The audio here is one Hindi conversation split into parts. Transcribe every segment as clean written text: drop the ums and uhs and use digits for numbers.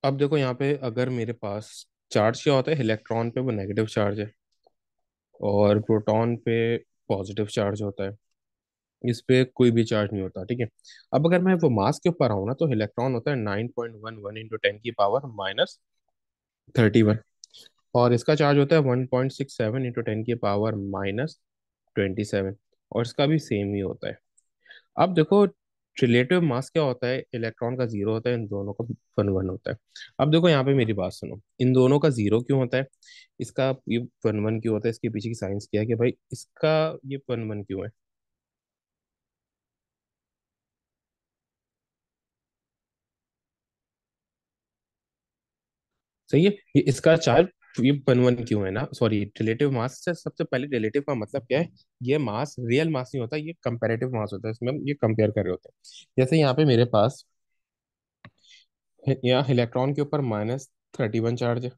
अब देखो यहाँ पे अगर मेरे पास चार्ज क्या होता है, इलेक्ट्रॉन पे वो नेगेटिव चार्ज है और प्रोटॉन पे पॉजिटिव चार्ज होता है। इस पे कोई भी चार्ज नहीं होता, ठीक है। अब अगर मैं वो मास के ऊपर आऊँ ना, तो इलेक्ट्रॉन होता है 9.11 इंटू 10 की पावर -31, और इसका चार्ज होता है 1.67 इंटू 10 की पावर -27, और इसका भी सेम ही होता है। अब देखो, रिलेटिव मास क्या होता है, इलेक्ट्रॉन का जीरो होता है, इन दोनों का वन वन होता है। अब देखो यहाँ पे मेरी बात सुनो, इन दोनों का जीरो क्यों होता है, इसका ये वन वन क्यों होता है, इसके पीछे की साइंस क्या है कि भाई इसका ये वन वन क्यों है। सही है, ये इसका चार्ज ये वन वन क्यों है ना, सॉरी, रिलेटिव मास से सबसे पहले रिलेटिव का मतलब क्या है। ये मास रियल मास नहीं होता, ये कंपैरेटिव मास होता है, इसमें हम ये कंपेयर कर रहे होते हैं। जैसे यहाँ पे मेरे पास यहाँ इलेक्ट्रॉन के ऊपर -31 चार्ज है,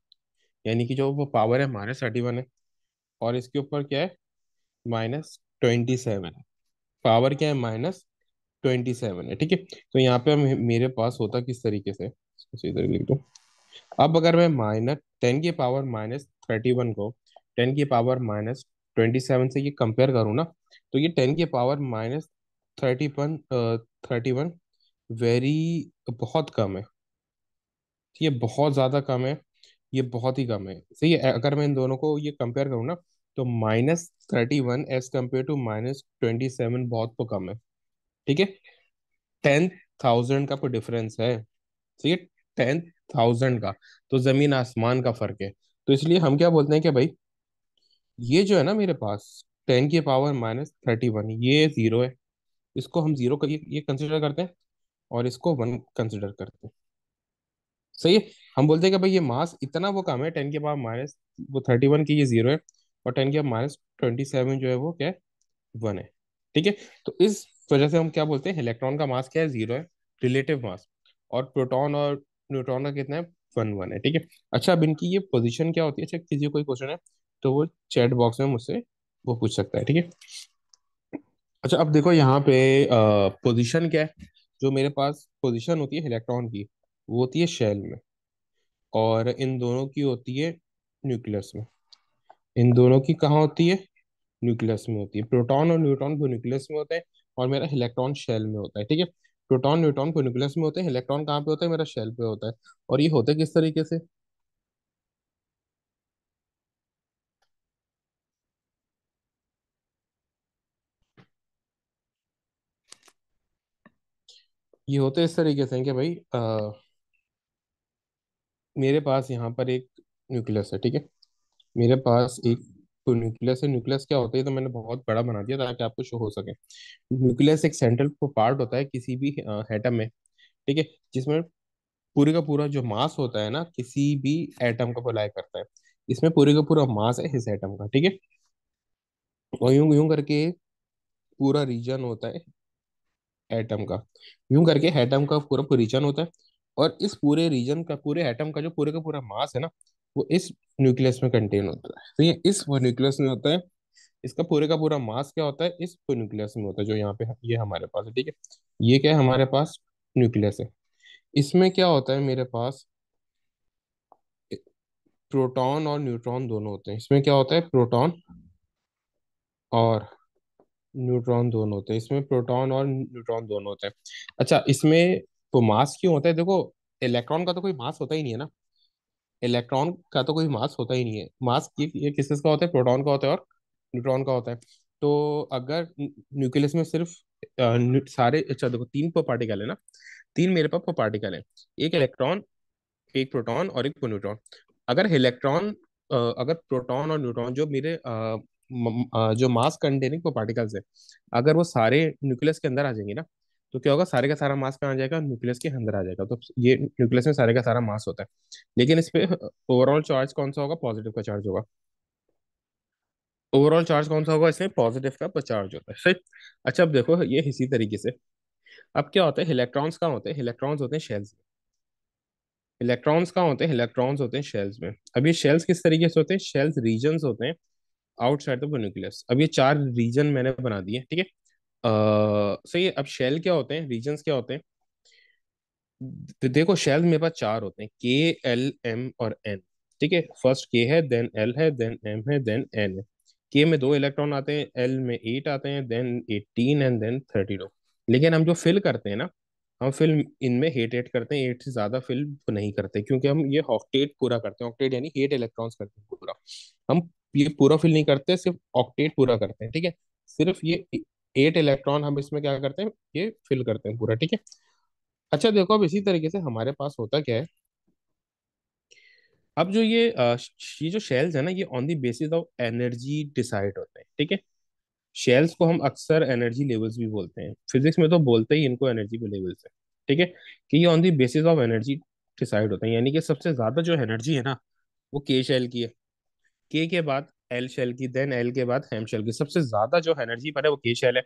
यानी कि जो वो पावर है -31 है, और इसके ऊपर क्या है, -27 है। पावर क्या है, -27 है, ठीक है। तो यहाँ पे हम मेरे पास होता किस तरीके से, इसको सीधे लिख दो। अब अगर मैं -10 की पावर -31 को 10 की पावर -27 से ये कंपेयर करूँ ना, तो ये 10 की पावर -31 वेरी बहुत कम है। ये बहुत ज्यादा कम है, ये बहुत ही कम है, सही है। अगर मैं इन दोनों को ये कंपेयर करूँ ना, तो -31 एज कम्पेयर टू -27 बहुत तो कम है, ठीक है। 10,000 का कोई डिफरेंस है, ठीक है, 10,000 का। तो जमीन आसमान का फर्क है। तो इसलिए हम क्या बोलते हैं कि भाई ये जो है ना मेरे पास 10 की पावर -31, ये जीरो है। इसको हम जीरो का ये कंसिडर करते हैं, और इसको वन कंसिडर करते हैं, सही है। हम बोलते हैं कि भाई ये मास इतना वो कम है, 10 की पावर माइनस वो 31 की ये जीरो है, और 10 की पावर -27 जो है वो क्या है, वन है, ठीक है। तो इस वजह से हम क्या बोलते हैं, इलेक्ट्रॉन का मास क्या है, जीरो है, रिलेटिव मास। और प्रोटॉन और न्यूट्रॉन का कितना है, वन वन है, ठीक है। अच्छा, अब इनकी ये पोजीशन क्या होती है, अच्छा किसी को कोई क्वेश्चन है तो वो चैट बॉक्स में मुझसे वो पूछ सकता है, ठीक है। अच्छा, अब देखो यहाँ पे पोजीशन क्या है। जो मेरे पास पोजीशन होती है इलेक्ट्रॉन की, वो होती है शेल में, और इन दोनों की होती है न्यूक्लियस में। इन दोनों की कहाँ होती है, न्यूक्लियस में होती है। प्रोटॉन और न्यूट्रॉन को न्यूक्लियस में होता है, और मेरा इलेक्ट्रॉन शेल में होता है, ठीक है। प्रोटॉन न्यूट्रॉन को न्यूक्लियस में होते हैं, इलेक्ट्रॉन कहाँ पे होता है, मेरा शेल पे होता है। और ये होते किस तरीके से, ये होते इस तरीके से हैं कि भाई मेरे पास यहाँ पर एक न्यूक्लियस है, ठीक है। मेरे पास एक तो न्यूक्लियस है। न्यूक्लियस क्या होता है, तो मैंने बहुत बड़ा बना दिया ताकि आपको शो हो सके। न्यूक्लियस एक सेंट्रल पार्ट होता है किसी भी एटम में, ठीक है, जिसमें पूरे का पूरा जो मास होता है ना किसी भी एटम को अप्लाई करता है। इसमें पूरे का पूरा मास है इस एटम का, ठीक है। और यूं यूं करके पूरा रीजन होता है एटम का। यूं करके एटम का पूरा रीजन होता है, और इस पूरे रीजन का, पूरे एटम का जो पूरे का पूरा मास है ना, वो इस न्यूक्लियस में कंटेन होता है। तो ये इस न्यूक्लियस में होता है। इसका पूरे का पूरा मास क्या होता है, इस न्यूक्लियस में होता है, जो यहाँ पे ये हमारे पास है, ठीक है। ये क्या है, हमारे पास न्यूक्लियस है। इसमें क्या होता है, मेरे पास प्रोटॉन और न्यूट्रॉन दोनों होते हैं। इसमें क्या होता है, प्रोटॉन और न्यूट्रॉन दोनों होते हैं। इसमें प्रोटॉन और न्यूट्रॉन दोनों होते हैं। अच्छा, इसमें तो मास क्यों होता है, देखो इलेक्ट्रॉन का तो कोई मास होता ही नहीं है ना। इलेक्ट्रॉन का तो कोई मास होता ही नहीं है। मास ये किसका होता है, प्रोटॉन का होता है और न्यूट्रॉन का होता है। तो अगर न्यूक्लियस में सिर्फ सारे, अच्छा देखो, तीन पार्टिकल है ना, तीन मेरे पास पार्टिकल है। एक इलेक्ट्रॉन, एक प्रोटॉन और एक न्यूट्रॉन। अगर इलेक्ट्रॉन अगर प्रोटॉन और न्यूट्रॉन जो मेरे जो मास कंटेनिंग पार्टिकल्स है, अगर वो सारे न्यूक्लियस के अंदर आ जाएंगे ना, तो क्या होगा, सारे का सारा मास कहाँ आ जाएगा, न्यूक्लियस के अंदर आ जाएगा। तो ये न्यूक्लियस में सारे का सारा मास होता है। लेकिन इस पे ओवरऑल चार्ज कौन सा होगा, पॉजिटिव का चार्ज होगा। ओवरऑल चार्ज कौन सा होगा, इसमें पॉजिटिव का चार्ज होता है, सही। अच्छा, अब देखो ये इसी तरीके से, अब क्या होता है, इलेक्ट्रॉन्स कहाँ होते हैं, इलेक्ट्रॉन्स होते हैं शेल्स। इलेक्ट्रॉन्स कहाँ होते हैं, इलेक्ट्रॉन्स होते हैं शेल्स में। अब ये शेल्स किस तरीके से होते हैं, शेल्स रीजन्स होते हैं आउटसाइड द न्यूक्लियस। अब ये चार रीजन मैंने बना दिए, ठीक है। सही है। अब शेल क्या होते हैं, रीजन्स क्या होते हैं, तो देखो शेल्स मेरे पास चार होते हैं, के, एल, एम और एन। ठीक है, फर्स्ट के है, देन एल है, देन एम है, देन एन है। के में दो इलेक्ट्रॉन आते हैं, एल में एट आते हैं, देन 18 एंड देन 32। लेकिन हम जो फिल करते हैं ना, हम फिल इनमें हेट एट करते हैं, एट से ज्यादा फिल नहीं करते, क्योंकि हम ये ऑक्टेट पूरा करते हैं। ऑक्टेट यानी 8 इलेक्ट्रॉन्स करते हैं पूरा। हम ये पूरा फिल नहीं करते, सिर्फ ऑक्टेट पूरा करते हैं। ठीक है, सिर्फ ये 8 इलेक्ट्रॉन हम इसमें क्या करते हैं, ये फिल करते हैं पूरा। ठीक है। अच्छा देखो, अब इसी तरीके से हमारे पास होता क्या है। अब जो ये जो शेल्स है ना, ये on the basis of energy decide होते हैं। ठीक है, शेल्स को हम अक्सर एनर्जी लेवल्स भी बोलते हैं, फिजिक्स में तो बोलते ही इनको एनर्जी लेवल्स है। ठीक है, कि ये on the basis of energy decide होते हैं, यानी कि सबसे ज्यादा जो एनर्जी है ना, वो के शेल की है। के के बाद एल शेल की, देन एल के बाद एम शेल की। सबसे ज्यादा जो एनर्जी पर है वो के शेल है,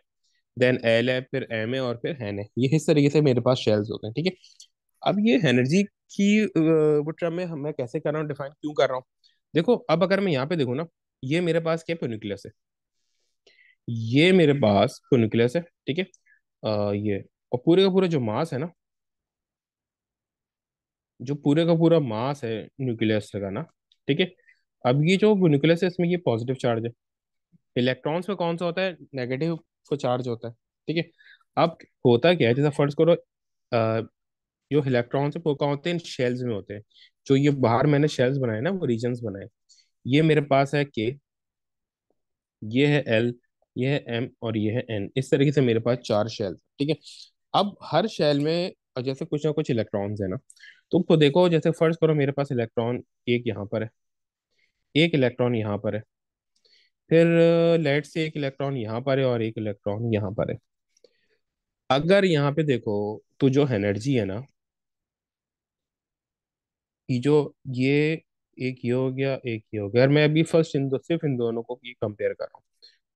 देन एल है, फिर एम है, और फिर एन है। ये इस तरीके से मेरे पास शेल्स होते हैं। ठीक है, अब ये एनर्जी की वो टर्म में मैं कैसे कर रहा हूँ, डिफाइन क्यों कर रहा हूँ। देखो, अब अगर मैं यहाँ पे देखूँ ना, ये मेरे पास क्या न्यूक्लियस है, ये मेरे पास न्यूक्लियस है। ठीक है, ये, और पूरे का पूरा जो मास है ना, जो पूरे का पूरा मास है न्यूक्लियस का ना, ठीक है। अब ये जो न्यूक्लियस है, इसमें ये पॉजिटिव चार्ज है। इलेक्ट्रॉन्स में कौन सा होता है, नेगेटिव को चार्ज होता है। ठीक है, अब होता क्या है, जैसे फर्ज करो, जो इलेक्ट्रॉन्स है वो कहाँ होते हैं, शेल्स में होते हैं। जो ये बाहर मैंने शेल्स बनाए ना, वो रीजन्स बनाए। ये मेरे पास है के, ये है एल, ये है एम, और ये है एन। इस तरीके से मेरे पास चार शेल्स। ठीक है, अब हर शेल में जैसे कुछ ना कुछ इलेक्ट्रॉन्स है ना, तो देखो, जैसे फर्ज करो मेरे पास इलेक्ट्रॉन एक यहाँ पर है, एक इलेक्ट्रॉन यहाँ पर है, फिर लेट से एक इलेक्ट्रॉन यहाँ पर है, और एक इलेक्ट्रॉन यहाँ पर है। अगर यहाँ पे देखो, तो जो एनर्जी है ना, कि जो ये एक ये हो गया, एक ये हो गया, अगर मैं अभी फर्स्ट सिर्फ इन दोनों को ये कंपेयर कर रहा हूँ,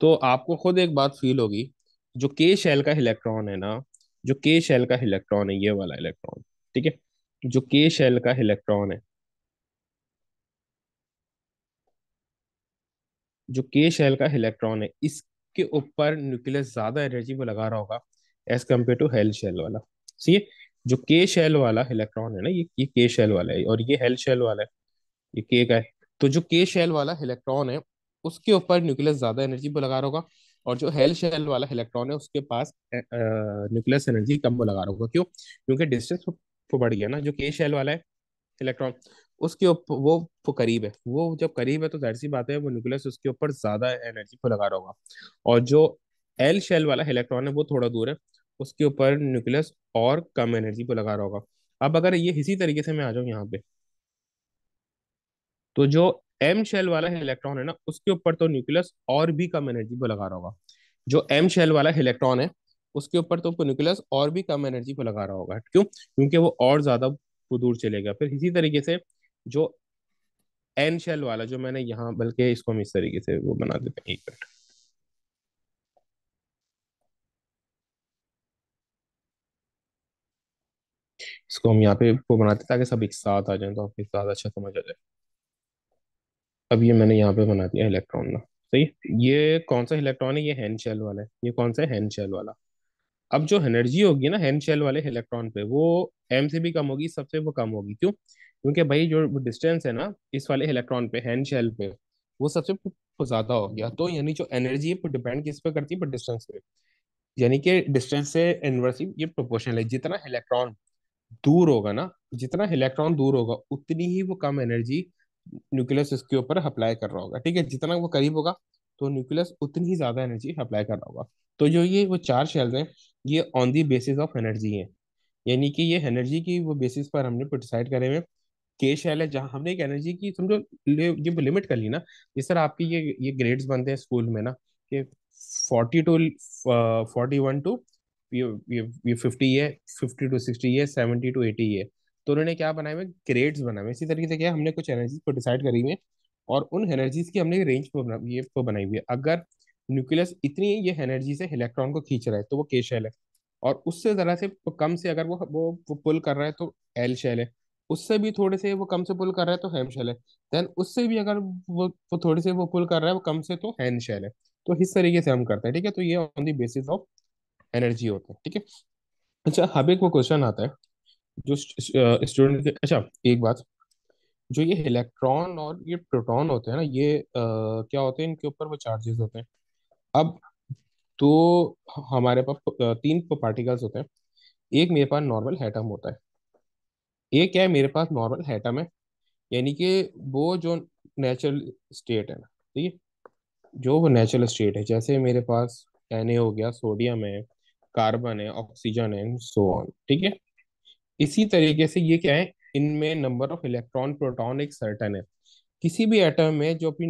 तो आपको खुद एक बात फील होगी। जो के शेल का इलेक्ट्रॉन है ना, जो के शेल का इलेक्ट्रॉन है, ये वाला इलेक्ट्रॉन। ठीक है, जो के शेल का इलेक्ट्रॉन है, जो के शेल का इलेक्ट्रॉन है, इसके ऊपर न्यूक्लियस ज्यादा एनर्जी को लगा रहा होगा एज कम्पेयर टू हेल शेल वाला। सी, जो के शेल वाला इलेक्ट्रॉन है ना, ये के शेल वाला है, और ये हेल शेल वाला है, ये के का है। तो जो के शेल वाला इलेक्ट्रॉन है, उसके ऊपर न्यूक्लियस ज्यादा एनर्जी को लगा रहा होगा, और जो हेल शेल वाला इलेक्ट्रॉन है, उसके पास न्यूक्लियस एनर्जी कम को लगा रहा होगा। क्यों? क्योंकि डिस्टेंस तो बढ़ गया ना। जो के शेल वाला है इलेक्ट्रॉन, उसके ऊपर वो करीब है, वो जब करीब है तो जाहिर सी बात है, वो न्यूक्लियस उसके ऊपर ज्यादा एनर्जी को लगा रहा होगा। और जो एल शेल वाला इलेक्ट्रॉन है, वो थोड़ा दूर है, उसके ऊपर न्यूक्लियस और कम एनर्जी को लगा रहा होगा। अब अगर ये इसी तरीके से मैं आ जाऊँ यहाँ पे, तो जो एम शेल वाला इलेक्ट्रॉन है ना, उसके ऊपर तो न्यूक्लियस और भी कम एनर्जी को लगा रहा होगा। जो एम शेल वाला इलेक्ट्रॉन है, उसके ऊपर तो न्यूक्लियस और भी कम एनर्जी को लगा रहा होगा। क्यों? क्योंकि वो और ज्यादा वो दूर चलेगा। फिर इसी तरीके से जो एन शेल वाला, जो मैंने यहाँ, बल्कि इसको हम इस तरीके से वो बना देते हैं, एक मिनट। इसको हम यहाँ पे वो बनाते हैं, ताकि सब एक साथ आ जाए, तो आपको ज्यादा अच्छा समझ आ जाए। अब ये मैंने यहाँ पे बना दिया इलेक्ट्रॉन ना। सही है? ये कौन सा इलेक्ट्रॉन है, ये हैन शेल वाला है। ये कौन सा है, हैन शेल वाला। अब जो एनर्जी होगी ना हैन शेल वाले इलेक्ट्रॉन पे, वो एम से भी कम होगी, सबसे वो कम होगी। क्यों? क्योंकि भाई जो डिस्टेंस है ना इस वाले इलेक्ट्रॉन पे, हैन शेल पे, वो सबसे ज्यादा हो गया। तो यानी जो एनर्जी है वो डिपेंड किस पे करती है, पर डिस्टेंस पे। यानी कि डिस्टेंस से इनवर्सली ये प्रोपोर्शनल है। जितना इलेक्ट्रॉन दूर होगा ना, जितना इलेक्ट्रॉन दूर होगा, उतनी ही वो कम एनर्जी न्यूक्लियस इसके ऊपर अप्लाई कर रहा होगा। ठीक है, जितना वो करीब होगा, तो न्यूक्लियस उतनी ही ज्यादा एनर्जी अप्लाई कर रहा होगा। तो जो ये वो चार शेल्स हैं, ये on the basis of energy है। यानी कि ये एनर्जी की वो बेसिस पर हमने डिसाइड करे हुए। के शैल है, जहाँ हमने एक एनर्जी की समझो ये लिमिट कर ली ना। जिस तरह आपके ये ग्रेड्स बनते हैं स्कूल में ना, कि 40 टू 41 टू ये 50 है, 50 टू 60 है, 70 टू 80 है। तो उन्होंने क्या बनाए हुए, ग्रेड्स बनाए हुए। इसी तरीके से क्या है, हमने कुछ एनर्जीज को डिसाइड करी हुई है, और उन एनर्जीज की हमने रेंज को ये को बनाई हुई है। अगर न्यूक्लियस इतनी ये एनर्जी से इलेक्ट्रॉन को खींच रहा है, तो वो के शेल है। और उससे जरा से कम से अगर वो पुल कर रहा है, तो एल शेल है। उससे भी थोड़े से वो कम से पुल कर रहा है, तो हेम शेल है। देन उससे भी अगर वो थोड़ी से वो पुल कर रहा है, वो कम से, तो हैन शेल है। तो इस तरीके से हम करते हैं। ठीक है, तो ये on the basis of energy होता है। ठीक है। अच्छा, अब एक वो क्वेश्चन आता है जो स्टूडेंट के, अच्छा एक बात, जो ये इलेक्ट्रॉन और ये प्रोटॉन होते हैं ना, ये क्या होते हैं, इनके ऊपर वो चार्जेस होते हैं। अब तो हमारे पास तीन पार्टिकल्स होते हैं। एक मेरे पास नॉर्मल एटम होता है, एक क्या है मेरे पास नॉर्मल एटम है, यानी कि वो जो नेचुरल स्टेट है ना, ठीक है, जो वो नेचुरल स्टेट है, जैसे मेरे पास Na हो गया, सोडियम है, कार्बन है, ऑक्सीजन है, सो ऑन, ठीक है। इसी तरीके से ये क्या है, इनमें नंबर ऑफ इलेक्ट्रॉन प्रोटॉन एक सर्टन है। किसी भी एटम में जो अपनी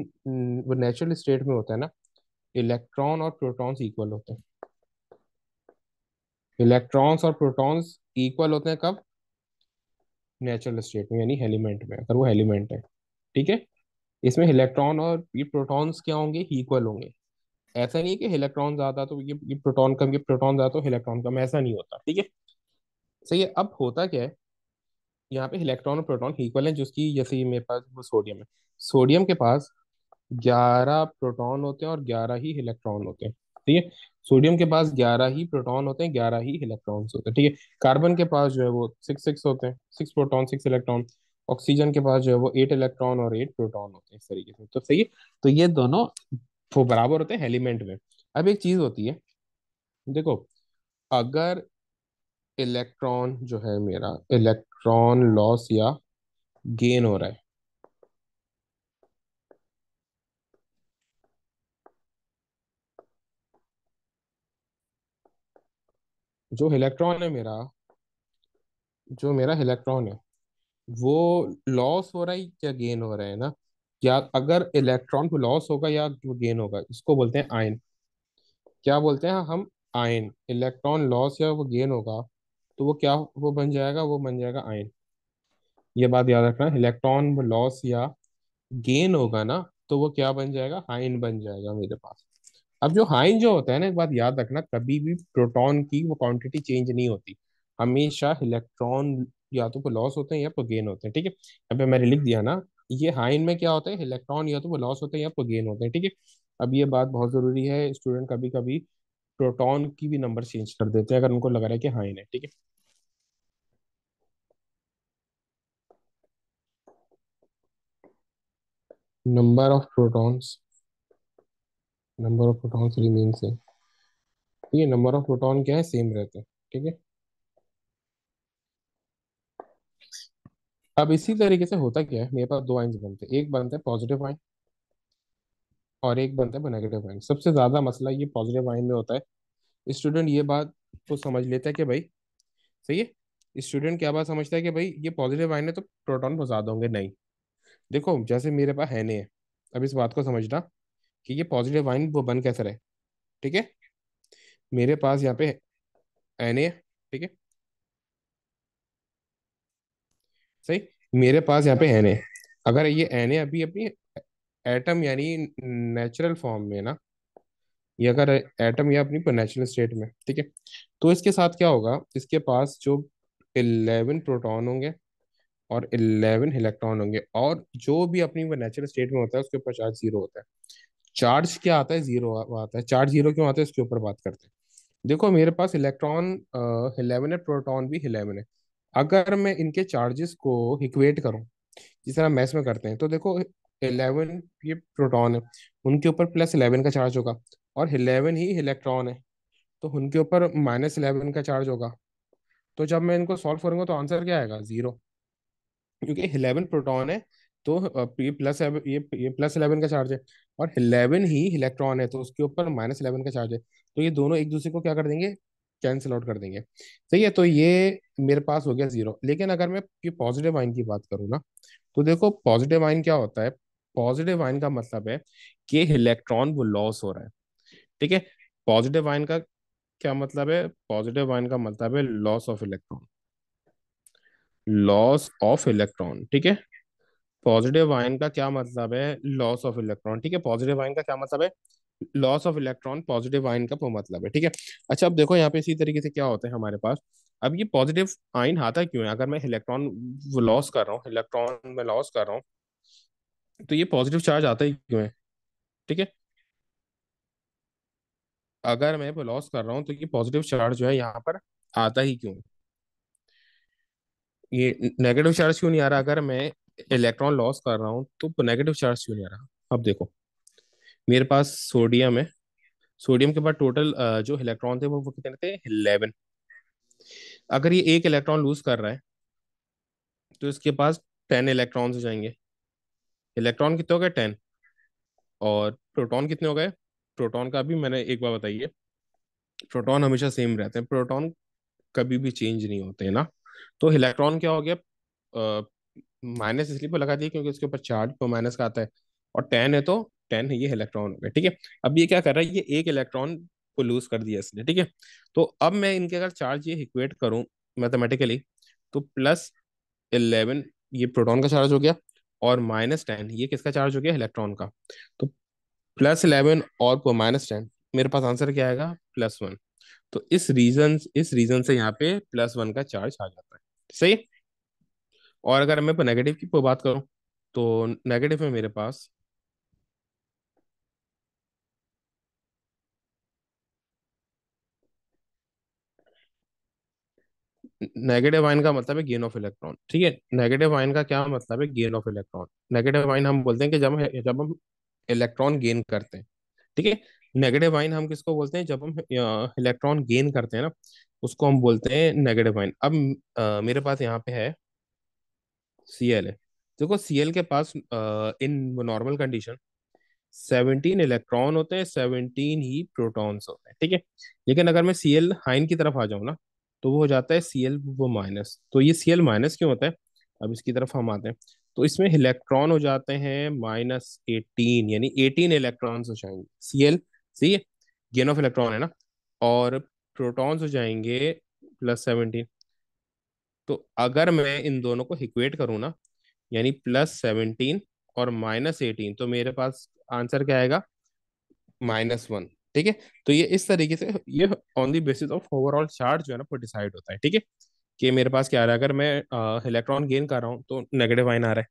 वो नेचुरल स्टेट में होता है ना, इलेक्ट्रॉन और प्रोटॉन्स इक्वल होते हैं। इलेक्ट्रॉन्स और प्रोटॉन्स इक्वल होते हैं कब? नेचुरल स्टेट में, यानी एलिमेंट में, अगर वो एलिमेंट है, ठीक है। इसमें इलेक्ट्रॉन और ये प्रोटॉन्स क्या होंगे, इक्वल होंगे। ऐसा नहीं है कि इलेक्ट्रॉन ज्यादा तो ये प्रोटॉन कम, ये प्रोटॉन ज्यादा तो इलेक्ट्रॉन कम, ऐसा नहीं होता, ठीक है। सही है। अब होता क्या है, यहाँ पे इलेक्ट्रॉन और प्रोटॉन इक्वल है, जिसकी जैसे ये मेरे पास वो सोडियम है, सोडियम के पास 11 प्रोटॉन होते हैं और 11 ही इलेक्ट्रॉन होते हैं, ठीक है। सोडियम के पास 11 ही प्रोटॉन होते हैं, 11 ही इलेक्ट्रॉन्स होते हैं, ठीक है। कार्बन के पास जो है वो 6 6 होते हैं, 6 प्रोटॉन 6 इलेक्ट्रॉन। ऑक्सीजन के पास जो है वो 8 इलेक्ट्रॉन और 8 प्रोटॉन होते हैं, इस तरीके से, तो सही है। तो ये दोनों वो बराबर होते हैं एलिमेंट में। अब एक चीज होती है, देखो, अगर इलेक्ट्रॉन जो है मेरा, इलेक्ट्रॉन लॉस या गेन हो रहा है, जो इलेक्ट्रॉन है मेरा, जो मेरा इलेक्ट्रॉन है, वो लॉस हो रहा है या गेन हो रहा है ना, या अगर इलेक्ट्रॉन को लॉस होगा या वो गेन होगा, इसको बोलते हैं आयन। क्या बोलते हैं हम? आयन। इलेक्ट्रॉन लॉस या वो गेन होगा, तो वो क्या वो बन जाएगा, वो बन जाएगा आयन। ये बात याद रखना, इलेक्ट्रॉन लॉस या गेन होगा ना, तो वो क्या बन जाएगा, हाइन बन जाएगा मेरे पास। अब जो हाइन जो होता है ना, एक बात याद रखना, कभी भी प्रोटॉन की वो क्वांटिटी चेंज नहीं होती। हमेशा इलेक्ट्रॉन या तो वो लॉस होते हैं या तो गेन होते हैं, ठीक है। अब मैंने लिख दिया ना, ये हाइन में क्या होता है, इलेक्ट्रॉन या तो वो लॉस होते हैं या तो गेन होते हैं, ठीक है। अब ये बात बहुत जरूरी है, स्टूडेंट कभी कभी प्रोटॉन की भी नंबर चेंज कर देते हैं अगर उनको लग रहा है कि हाइन है, ठीक है। Number of protons, number of protons remain same, ठीक है। नंबर ऑफ प्रोटॉन क्या है, सेम रहते हैं, ठीक है। अब इसी तरीके से होता क्या है, मेरे पास दो आइंस बनते हैं, एक बनता है पॉजिटिव आइन और एक बनता है नेगेटिव आइन। सबसे ज्यादा मसला ये पॉजिटिव आइन में होता है। स्टूडेंट ये बात तो समझ लेता है कि भाई, सही है, स्टूडेंट क्या बात समझता है कि भाई ये पॉजिटिव आइन है तो प्रोटॉन बहुत ज्यादा होंगे, नहीं। देखो जैसे मेरे पास है नहीं है, अब इस बात को समझना कि ये पॉजिटिव आइन वो बन कैसे रहे, ठीक है। मेरे पास यहाँ पे एन है, ठीक है, सही। मेरे पास यहाँ पे एन है, अगर ये एन है अभी अपनी एटम यानी नेचुरल फॉर्म में ना, ये अगर एटम या अपनी नेचुरल स्टेट में, ठीक है, तो इसके साथ क्या होगा, इसके पास जो 11 प्रोटॉन होंगे और 11 इलेक्ट्रॉन होंगे, और जो भी अपनी वो नेचुरल स्टेट में होता है उसके ऊपर चार्ज जीरो होता है। चार्ज क्या आता है, जीरो आता है। चार्ज जीरो क्यों आता है, इसके ऊपर बात करते हैं। देखो मेरे पास इलेक्ट्रॉन 11 है, प्रोटॉन भी 11 है। अगर मैं इनके चार्जेस को इक्वेट करूं, जिस तरह मैथ्स में करते हैं, तो देखो 11 ये प्रोटॉन है, उनके ऊपर +11 का चार्ज होगा, और 11 ही इलेक्ट्रॉन है, तो उनके ऊपर -11 का चार्ज होगा। तो जब मैं इनको सॉल्व करूंगा तो आंसर क्या आएगा, जीरो, क्योंकि 11 प्रोटॉन है, तो ये +11 का चार्ज है, और 11 ही इलेक्ट्रॉन है, तो उसके ऊपर -11 का चार्ज है, तो ये दोनों एक दूसरे को क्या कर देंगे, कैंसिल आउट कर देंगे। सही है, तो ये मेरे पास हो गया जीरो। लेकिन अगर मैं ये पॉजिटिव आइन की बात करूँ ना, तो देखो पॉजिटिव आइन क्या होता है, पॉजिटिव आइन का मतलब है कि इलेक्ट्रॉन वो लॉस हो रहा है, ठीक है। पॉजिटिव आइन का क्या मतलब है, पॉजिटिव आइन का मतलब है loss of electron, loss of electron, ठीक है। पॉजिटिव आयन का क्या मतलब है, लॉस ऑफ इलेक्ट्रॉन, ठीक है। पॉजिटिव आयन का क्या मतलब है, loss of electron. Positive ion का वो मतलब है, ठीक है। अच्छा अब देखो यहाँ पे इसी तरीके से क्या होता है हमारे पास। अब ये पॉजिटिव आयन आता क्यों है, अगर मैं इलेक्ट्रॉन लॉस कर रहा हूँ, इलेक्ट्रॉन में लॉस कर रहा हूँ, तो ये पॉजिटिव चार्ज आता ही क्यों है, ठीक है। अगर मैं लॉस कर रहा हूँ तो ये पॉजिटिव चार्ज जो है यहाँ पर आता ही क्यों है? ये नेगेटिव चार्ज क्यों नहीं आ रहा? अगर मैं इलेक्ट्रॉन लॉस कर रहा हूँ तो नेगेटिव चार्ज क्यों नहीं आ रहा? अब देखो, मेरे पास सोडियम है। सोडियम के बाद टोटल जो इलेक्ट्रॉन थे वो कितने थे? 11। अगर ये एक इलेक्ट्रॉन लूज कर रहा है तो इसके पास 10 इलेक्ट्रॉन्स हो जाएंगे। इलेक्ट्रॉन कितने हो गए? 10। और प्रोटॉन कितने हो गए? प्रोटॉन का भी मैंने एक बार बताइए, प्रोटॉन हमेशा सेम रहते हैं, प्रोटॉन कभी भी चेंज नहीं होते हैं ना। तो इलेक्ट्रॉन क्या हो गया? माइनस इसलिए पे लगा दिया क्योंकि उसके ऊपर चार्ज तो माइनस का आता है। और 10 है तो 10 ये इलेक्ट्रॉन हो गए, ठीक है। अब ये क्या कर रहा है? ये एक इलेक्ट्रॉन को लूज कर दिया इसने, ठीक है। तो अब मैं इनके अगर चार्ज ये इक्वेट करूं मैथमेटिकली, तो +11 ये प्रोटॉन का चार्ज हो गया, और -10 ये किसका चार्ज हो गया? इलेक्ट्रॉन का। तो +11 और -10, मेरे पास आंसर क्या आएगा? +1। तो इस रीजन से यहाँ पे +1 का चार्ज आ जाता है, सही। और अगर मैं नेगेटिव की बात करूँ, तो नेगेटिव में मेरे पास नेगेटिव आयन का मतलब है गेन ऑफ इलेक्ट्रॉन, ठीक है। नेगेटिव आयन का क्या मतलब है? Gain of electron. Negative ion हम बोलते हैं कि जब हम इलेक्ट्रॉन गेन करते हैं, ठीक है। नेगेटिव आयन हम किसको बोलते हैं? जब हम इलेक्ट्रॉन गेन करते हैं ना, उसको हम बोलते हैं नेगेटिव आयन। अब मेरे पास यहाँ पे है Cl है। देखो Cl के पास इन नॉर्मल कंडीशन 17 इलेक्ट्रॉन होते हैं, 17 ही प्रोटॉन्स होते हैं, ठीक है। लेकिन अगर मैं Cl हाइन की तरफ आ जाऊँ ना, तो वो हो जाता है Cl वो माइनस। तो ये Cl माइनस क्यों होता है? अब इसकी तरफ हम आते हैं, तो इसमें इलेक्ट्रॉन हो जाते हैं -18, यानी 18 इलेक्ट्रॉन्स हो जाएंगे Cl। सही है, गेन ऑफ इलेक्ट्रॉन है ना। और प्रोटॉन्स हो जाएंगे +17। तो अगर मैं इन दोनों को इक्वेट करूँ ना, यानी +17 और -18, तो मेरे पास आंसर क्या आएगा? -1, ठीक है। तो ये इस तरीके से ये on the basis of overall charge जो है ना वो डिसाइड होता है, ठीक है। कि मेरे पास क्या आ रहा है? अगर मैं इलेक्ट्रॉन गेन कर रहा हूँ तो नेगेटिव आयन आ रहा है,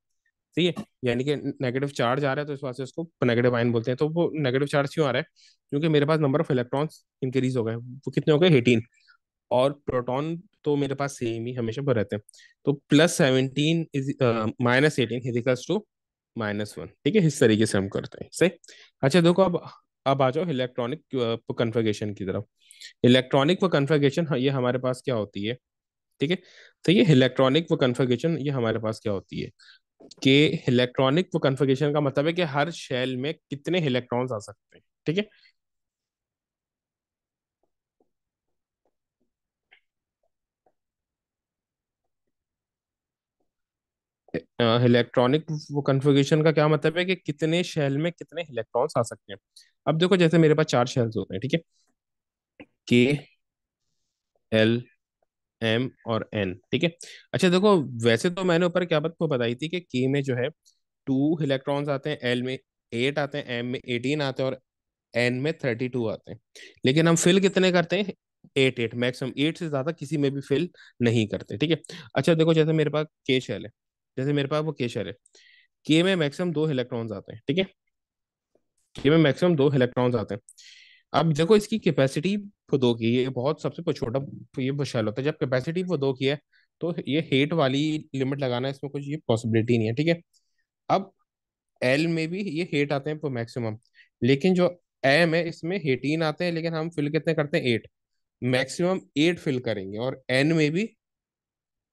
ठीक है। यानी कि नेगेटिव चार्ज आ रहा है, तो इस वजह से उसको नेगेटिव आयन बोलते हैं। तो वो नेगेटिव चार्ज क्यों आ रहा है? क्योंकि मेरे पास नंबर ऑफ इलेक्ट्रॉन्स इंक्रीज हो गए। वो कितने हो गए? 18। और प्रोटॉन तो मेरे पास सेम ही हमेशा पर रहते हैं। तो +17 इज -18 इजिकल्स टू -1, ठीक है। इस तरीके से हम करते हैं, सही। अच्छा देखो, अब आ जाओ इलेक्ट्रॉनिक कन्फर्गेशन की तरफ। इलेक्ट्रॉनिक वो कन्फर्गेशन ये हमारे पास क्या होती है, ठीक है। तो ये इलेक्ट्रॉनिक वो कन्फर्गेशन ये हमारे पास क्या होती है? कि इलेक्ट्रॉनिक वो कन्फर्गेशन का मतलब है कि हर शेल में कितने इलेक्ट्रॉन्स आ सकते हैं, ठीक है। इलेक्ट्रॉनिक वो कन्फिगरेशन का क्या मतलब है कि कितने शेल में कितने इलेक्ट्रॉन्स आ सकते हैं। अब देखो, जैसे मेरे पास 4 शेल्स होते हैं, ठीक है। के, एल, एम और एन, ठीक है। अच्छा देखो, वैसे तो मैंने ऊपर क्या बात को बताई थी कि के में जो है 2 इलेक्ट्रॉन्स आते हैं, एल में 8 आते हैं, एम में 18 आते हैं, और एन में 32 आते हैं। लेकिन हम फिल कितने करते हैं? 8 8, मैक्सिमम 8 से ज्यादा किसी में भी फिल नहीं करते, ठीक है। अच्छा देखो, जैसे मेरे पास के शेल है, जैसे मेरे पास वो के शेल है, के में मैक्सिमम 2 इलेक्ट्रॉन्स आते हैं, ठीक है। के में मैक्सिमम 2 इलेक्ट्रॉन्स आते हैं। अब देखो, इसकी कैपेसिटी वो 2 की, ये बहुत सबसे छोटा ये वो शेल होता है। जब कैपेसिटी वो 2 की है, तो ये हेट वाली लिमिट लगाना इसमें कुछ ये पॉसिबिलिटी नहीं है, ठीक है। अब एल में भी ये हेट आते हैं मैक्सिमम, लेकिन जो एम है इसमें 18 आते हैं, लेकिन हम फिल कितने करते हैं? 8। मैक्सिमम 8 फिल करेंगे। और एन में भी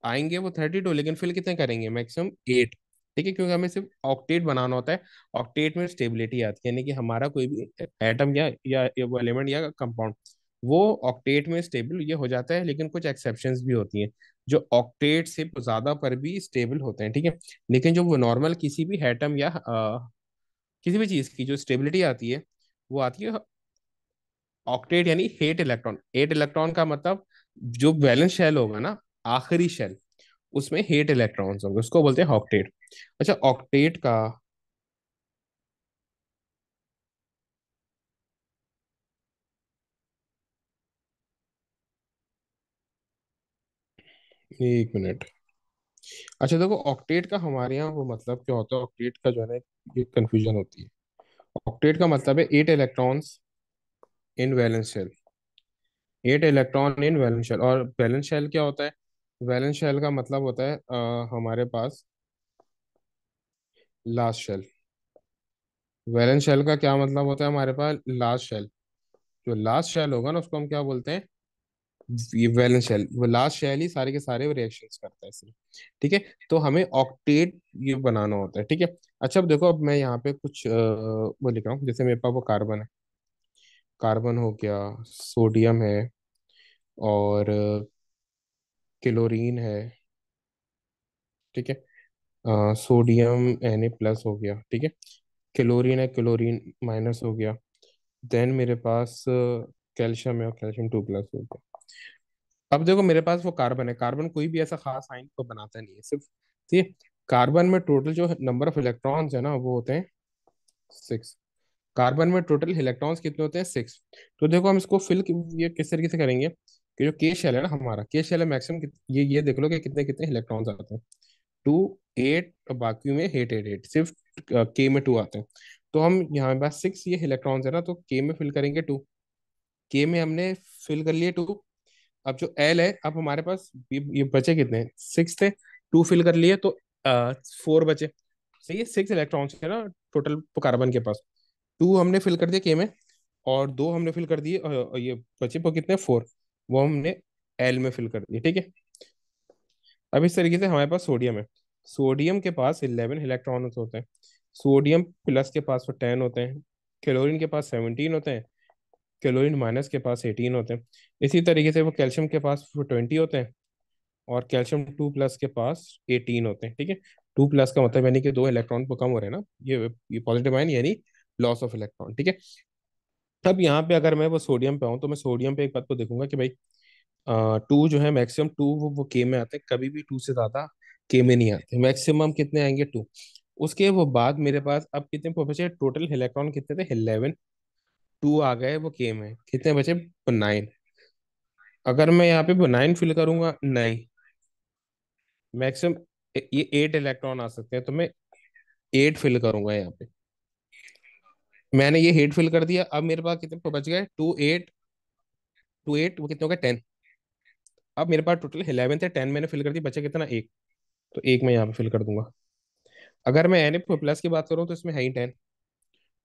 आएंगे वो 32, लेकिन फिल कितने करेंगे? मैक्सिमम 8, ठीक है। क्योंकि हमें सिर्फ ऑक्टेट बनाना होता है। ऑक्टेट में स्टेबिलिटी आती है, यानी कि हमारा कोई भी एटम या वो एलिमेंट या कंपाउंड, वो ऑक्टेट में स्टेबल ये हो जाता है। लेकिन कुछ एक्सेप्शंस भी होती हैं जो ऑक्टेट से ज्यादा पर भी स्टेबल होते हैं, ठीक है। लेकिन जो वो नॉर्मल किसी भी एटम या किसी भी चीज की जो स्टेबिलिटी आती है, वो आती है ऑक्टेट, यानी 8 इलेक्ट्रॉन। 8 इलेक्ट्रॉन का मतलब जो वैलेंस शेल होगा ना, आखिरी शेल, उसमें 8 इलेक्ट्रॉन्स होंगे, उसको बोलते हैं ऑक्टेट। अच्छा, ऑक्टेट का, 1 मिनट। अच्छा देखो, ऑक्टेट का हमारे यहाँ वो मतलब क्या होता है? ऑक्टेट का जो है ना, ये कंफ्यूजन होती है। ऑक्टेट का मतलब है 8 electrons in valence shell. 8 electron in valence shell. और वैलेंस शेल क्या होता है? वैलेंस शेल का मतलब होता है हमारे पास लास्ट शेल। वैलेंस शेल का क्या मतलब होता है हमारे पास लास्ट शेल। जो लास्ट शेल होगा ना उसको हम क्या बोलते हैं, ये वैलेंस शेल। वो लास्ट शेल ही सारे के सारे रिएक्शंस करता है सिर्फ। ठीक है। तो हमें ऑक्टेट ये बनाना होता है। ठीक है। अच्छा अब देखो, अब मैं यहाँ पे कुछ वो लिख रहा हूँ। जैसे मेरे पास वो कार्बन है, कार्बन हो गया, सोडियम है, और क्लोरीन है। ठीक है। सोडियम Na+ हो गया। ठीक है। क्लोरीन है, क्लोरीन माइनस हो गया। देन मेरे पास कैल्शियम है, और कैल्शियम 2+ हो गया। अब देखो मेरे पास वो कार्बन है। कार्बन कोई भी ऐसा खास आयन को बनाता नहीं है सिर्फ। ठीक है। कार्बन में टोटल जो नंबर ऑफ इलेक्ट्रॉन्स है ना वो होते हैं 6। कार्बन में टोटल इलेक्ट्रॉन्स कितने होते हैं, 6। तो देखो हम इसको फिल ये किस तरीके से करेंगे कि जो के शेल है ना, हमारा के शेल है मैक्सिमम, ये देख लो कि कितने कितने इलेक्ट्रॉन्स आते हैं। 2 8, और बाकी में 8 8 8, सिर्फ के में 2 आते हैं। तो हम यहाँ पास 6 ये इलेक्ट्रॉन्स है ना, तो के में फिल करेंगे 2। के में हमने फिल कर लिए 2। अब जो एल है, अब हमारे पास ये बचे कितने हैं, 6 थे। 2 फिल कर लिए तो 4 बचे। सही है, 6 इलेक्ट्रॉन्स है ना टोटल कार्बन के पास। 2 हमने फिल कर दिए के में, और 2 हमने फिल कर दिए ये बचे वो कितने, 4। वो हमने एल में फिल कर दिए। ठीक है। अब इस तरीके से हमारे पास सोडियम है। सोडियम के पास 11 इलेक्ट्रॉन्स होते हैं। सोडियम प्लस के पास वो 10 होते हैं। क्लोरीन के पास 17 होते हैं। क्लोरीन माइनस के पास 18 होते हैं। इसी तरीके से वो कैल्शियम के पास वो 20 होते हैं। और कैल्शियम 2+ के पास 18 होते हैं। ठीक है। 2+ का मतलब यानी कि 2 इलेक्ट्रॉन को कम हो रहे हैं ना, ये पॉजिटिव आयन यानी लॉस ऑफ इलेक्ट्रॉन। ठीक है। अब यहाँ पे अगर मैं वो सोडियम पे आऊँ तो मैं सोडियम पे एक बात तो देखूंगा कि भाई 2 जो है मैक्सिमम 2 वो के में आते हैं, कभी भी 2 से ज्यादा के में नहीं आते। मैक्सिमम कितने आएंगे, 2। उसके वो बाद मेरे पास अब कितने बचे टोटल इलेक्ट्रॉन, कितने थे, 11। 2 आ गए वो के में, कितने बचे, 9। अगर मैं यहाँ पे 9 फिल करूंगा, नहीं, मैक्सिमम ये 8 इलेक्ट्रॉन आ सकते हैं, तो मैं 8 फिल करूंगा यहाँ पे। मैंने ये 8 फिल कर दिया। अब मेरे पास कितने बच गए, 2 8 वो कितने हो गए, 10। अब मेरे पास टोटल 11 थे, 10 मैंने फिल कर दी, बचे कितना, एक। तो एक मैं यहाँ पे फिल कर दूंगा। अगर मैं Na+ की बात करूँ तो इसमें है ही 10,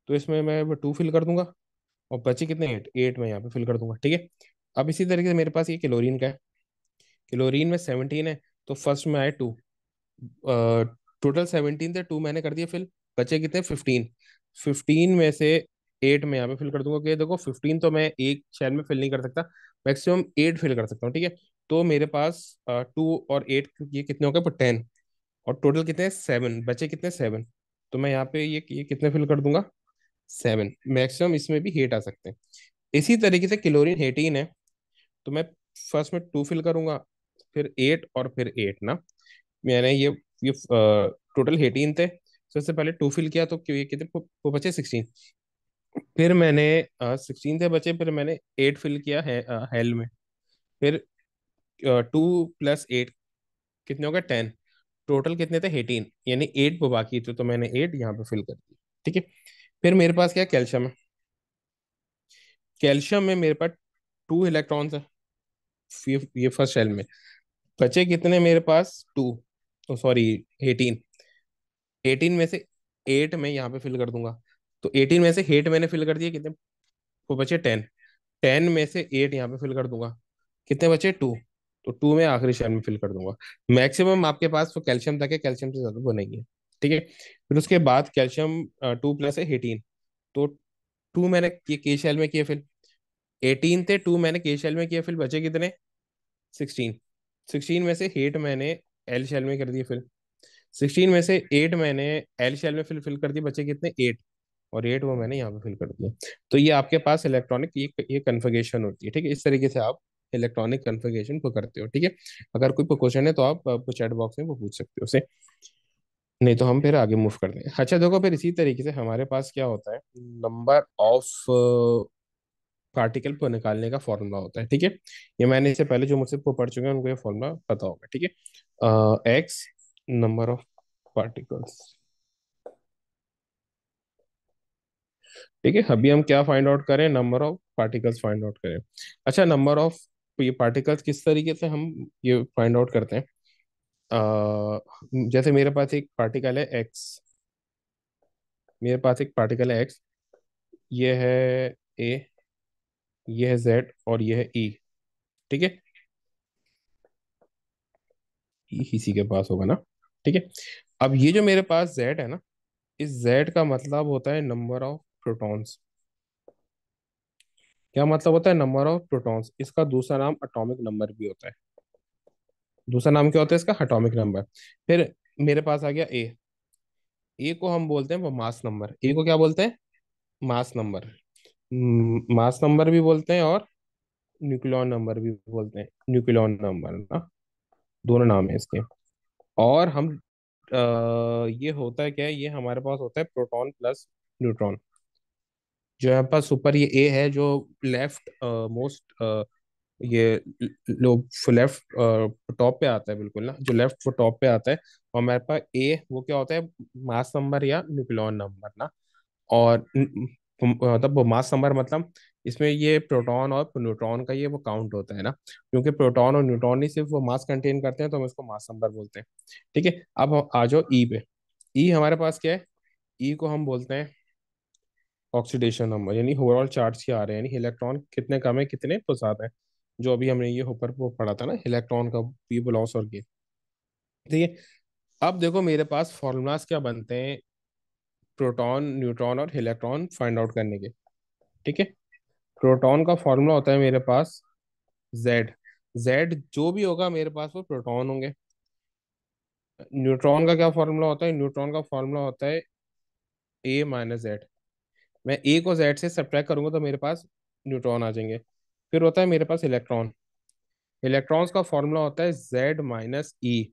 तो इसमें मैं 2 फिल कर दूंगा। और बचे कितने, 8। 8 मैं यहाँ पे फिल कर दूंगा। ठीक है। अब इसी तरीके से मेरे पास ये क्लोरीन का है। क्लोरीन में 17 है, तो फर्स्ट में आए 2। टोटल 17 थे, 2 मैंने कर दिए फिल। बचे कितने, 15। 15 में से 8 में यहाँ पे फिल कर दूंगा, कि देखो 15 तो मैं एक शेल में फिल नहीं कर सकता, मैक्सिमम 8 फिल कर सकता हूँ। ठीक है। तो मेरे पास 2 और 8 ये कितने हो गए, 10। और टोटल कितने, 7 बचे, कितने, 7। तो मैं यहाँ पे ये कितने फिल कर दूंगा, 7। मैक्सिमम इसमें भी 8 आ सकते हैं। इसी तरीके से क्लोरीन 18 है, तो मैं फर्स्ट में 2 फिल करूंगा, फिर 8 और फिर 8 ना। मैंने ये टोटल 18 थे, सबसे पहले 2 फिल किया, तो ये कितने वो बचे, 16। फिर मैंने 16 थे बचे, फिर मैंने 8 फिल किया है हेल में। फिर 2 + 8 कितने हो गए, 10। टोटल कितने थे, 18, यानी 8 वो बाकी थे, तो मैंने 8 यहाँ पे फिल कर दिया। ठीक है। फिर मेरे पास क्या, कैल्शियम है। कैल्शियम में मेरे पास 2 इलेक्ट्रॉन्स है, ये फर्स्ट शेल में। बचे कितने मेरे पास, 2, तो सॉरी, 18। 18 में से 8 मैं यहाँ पे फिल कर दूंगा। तो 18 में से 8 मैंने फिल कर दिए, कितने वो बचे, 10। 10 में से 8 यहाँ पे फिल कर दूंगा, कितने बचे, 2। तो 2 में आखिरी शेल में फिल कर दूंगा। मैक्सिमम आपके पास तो कैल्शियम तक है, कैल्शियम से ज्यादा वो नहीं है। ठीक है। फिर उसके बाद कैल्शियम 2 + है 18। तो 2 मैंने के शेल में किए फिल। 18 थे, 2 मैंने के शेल में किए फिल, बचे कितने, 16। 16 में से 8 मैंने एल शेल में कर दिए फिल। 16 में से 8 मैंने एल शेल में फिल फिल कर दिए, बचे कितने, 8। और 8 वो मैंने यहाँ पे फिल कर दिया। तो ये आपके पास इलेक्ट्रॉनिक ये कन्फिगरेशन होती है। ठीक है। इस तरीके से आप इलेक्ट्रॉनिक कन्फिगरेशन को करते हो। ठीक है। अगर कोई क्वेश्चन है तो आप चैट बॉक्स में वो पूछ सकते हो उसे, नहीं तो हम फिर आगे मूव कर देंगे। अच्छा देखो, फिर इसी तरीके से हमारे पास क्या होता है, नंबर ऑफ पार्टिकल को निकालने का फॉर्मूला होता है। ठीक है। ये मैंने इससे पहले जो मुझसे पढ़ चुके हैं उनको ये फॉर्मूला पता होगा। ठीक है। X number of particles. ठीक है। अभी हम क्या फाइंड आउट करें, number of particles find out करें। अच्छा, नंबर ऑफ ये पार्टिकल्स किस तरीके से हम ये फाइंड आउट करते हैं। जैसे मेरे पास एक पार्टिकल है एक्स, मेरे पास एक पार्टिकल है एक्स, ये है ए, ये है जेड और ये है ई। ठीक है, इसी के पास होगा ना। ठीक है, अब ये जो मेरे पास जेड है ना, इस जेड का मतलब होता है नंबर ऑफ प्रोटॉन्स। क्या मतलब होता है? Number of protons. इसका दूसरा नाम एटॉमिक नंबर भी होता है। दूसरा नाम क्या होता है इसका? Atomic number. फिर मेरे पास आ गया ए। ए को हम बोलते हैं वो मास नंबर। ए को क्या बोलते हैं? Mass number. मास नंबर भी बोलते हैं और न्यूक्लियॉन नंबर भी बोलते हैं। न्यूक्लियॉन नंबर ना, दोनों नाम है इसके। और हम ये होता है क्या है, ये हमारे पास होता है प्रोटॉन प्लस न्यूट्रॉन। जो यहाँ पास ऊपर ये ए है, जो लेफ्ट मोस्ट, ये लोग लेफ्ट टॉप पे आता है बिल्कुल ना, जो लेफ्ट वो टॉप पे आता है। और हमारे पास ए वो क्या होता है? मास नंबर या न्यूक्लियॉन नंबर ना। और मतलब वो मास नंबर मतलब इसमें ये प्रोटॉन और न्यूट्रॉन का ये वो काउंट होता है ना, क्योंकि प्रोटॉन और न्यूट्रॉन ही सिर्फ वो मास कंटेन करते हैं, तो हम इसको मास नंबर बोलते हैं। ठीक है, अब आ जाओ ई पे। ई हमारे पास क्या है? ई को हम बोलते हैं ऑक्सीडेशन नंबर, यानी ओवरऑल चार्ज क्या आ रहे हैं, यानी इलेक्ट्रॉन कितने कम है कितने तो ज्यादा है। जो अभी हमने ये ऊपर वो पढ़ा था ना, इलेक्ट्रॉन का पी लॉस और गेन। ठीक है, अब देखो मेरे पास फॉर्मूलाज क्या बनते हैं प्रोटॉन न्यूट्रॉन और इलेक्ट्रॉन फाइंड आउट करने के। ठीक है, प्रोटॉन का फॉर्मूला होता है मेरे पास जेड। जेड जो भी होगा मेरे पास वो प्रोटॉन होंगे। न्यूट्रॉन का क्या फॉर्मूला होता है? न्यूट्रॉन का फॉर्मूला होता है ए माइनस जेड। मैं ए को जेड से सब्ट्रैक्ट करूंगा तो मेरे पास न्यूट्रॉन आ जाएंगे। फिर होता है मेरे पास इलेक्ट्रॉन। इलेक्ट्रॉन्स का फॉर्मूला होता है जेड माइनस ई।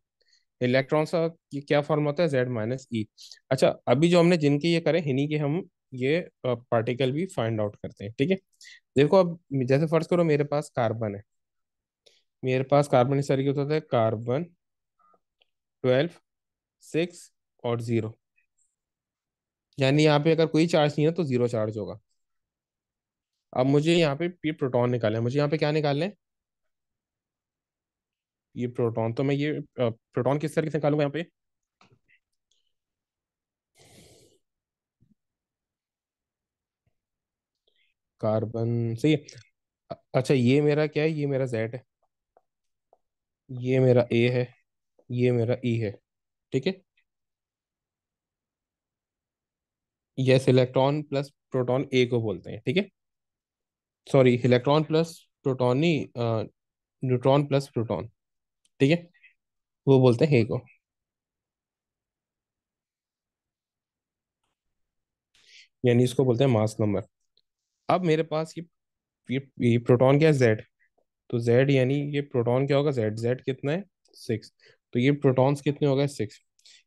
इलेक्ट्रॉन्स का क्या फॉर्मूला होता है? जेड माइनस ई। अच्छा, अभी जो हमने जिनके ये करे इन्हीं के हम ये पार्टिकल भी फाइंड आउट करते हैं। ठीक है, देखो अब जैसे फर्ज करो मेरे पास कार्बन है। मेरे पास कार्बन इस तरीके से होता है, कार्बन 12, 6 और 0। यानी यहाँ पे अगर कोई चार्ज नहीं है तो जीरो चार्ज होगा। अब मुझे यहाँ पे ये प्रोटॉन निकालना है, मुझे यहाँ पे क्या निकालना है? ये प्रोटॉन। तो मैं ये प्रोटॉन किस तरीके से निकालूंगा यहाँ पे? कार्बन सही है। अच्छा, ये मेरा क्या है? ये मेरा जेड है, ये मेरा ए है, ये मेरा ई है। ठीक है, यस, इलेक्ट्रॉन प्लस प्रोटॉन ए को बोलते हैं। ठीक है, सॉरी, इलेक्ट्रॉन प्लस प्रोटॉन नहीं, न्यूट्रॉन प्लस प्रोटॉन। ठीक है, वो बोलते हैं ए को। यानी इसको बोलते हैं मास नंबर। अब मेरे पास ये प्रोटॉन क्या है? जेड। तो जेड यानी ये प्रोटॉन क्या होगा? जेड। जेड कितना है? 6। तो ये प्रोटॉन्स कितने हो गए? 6।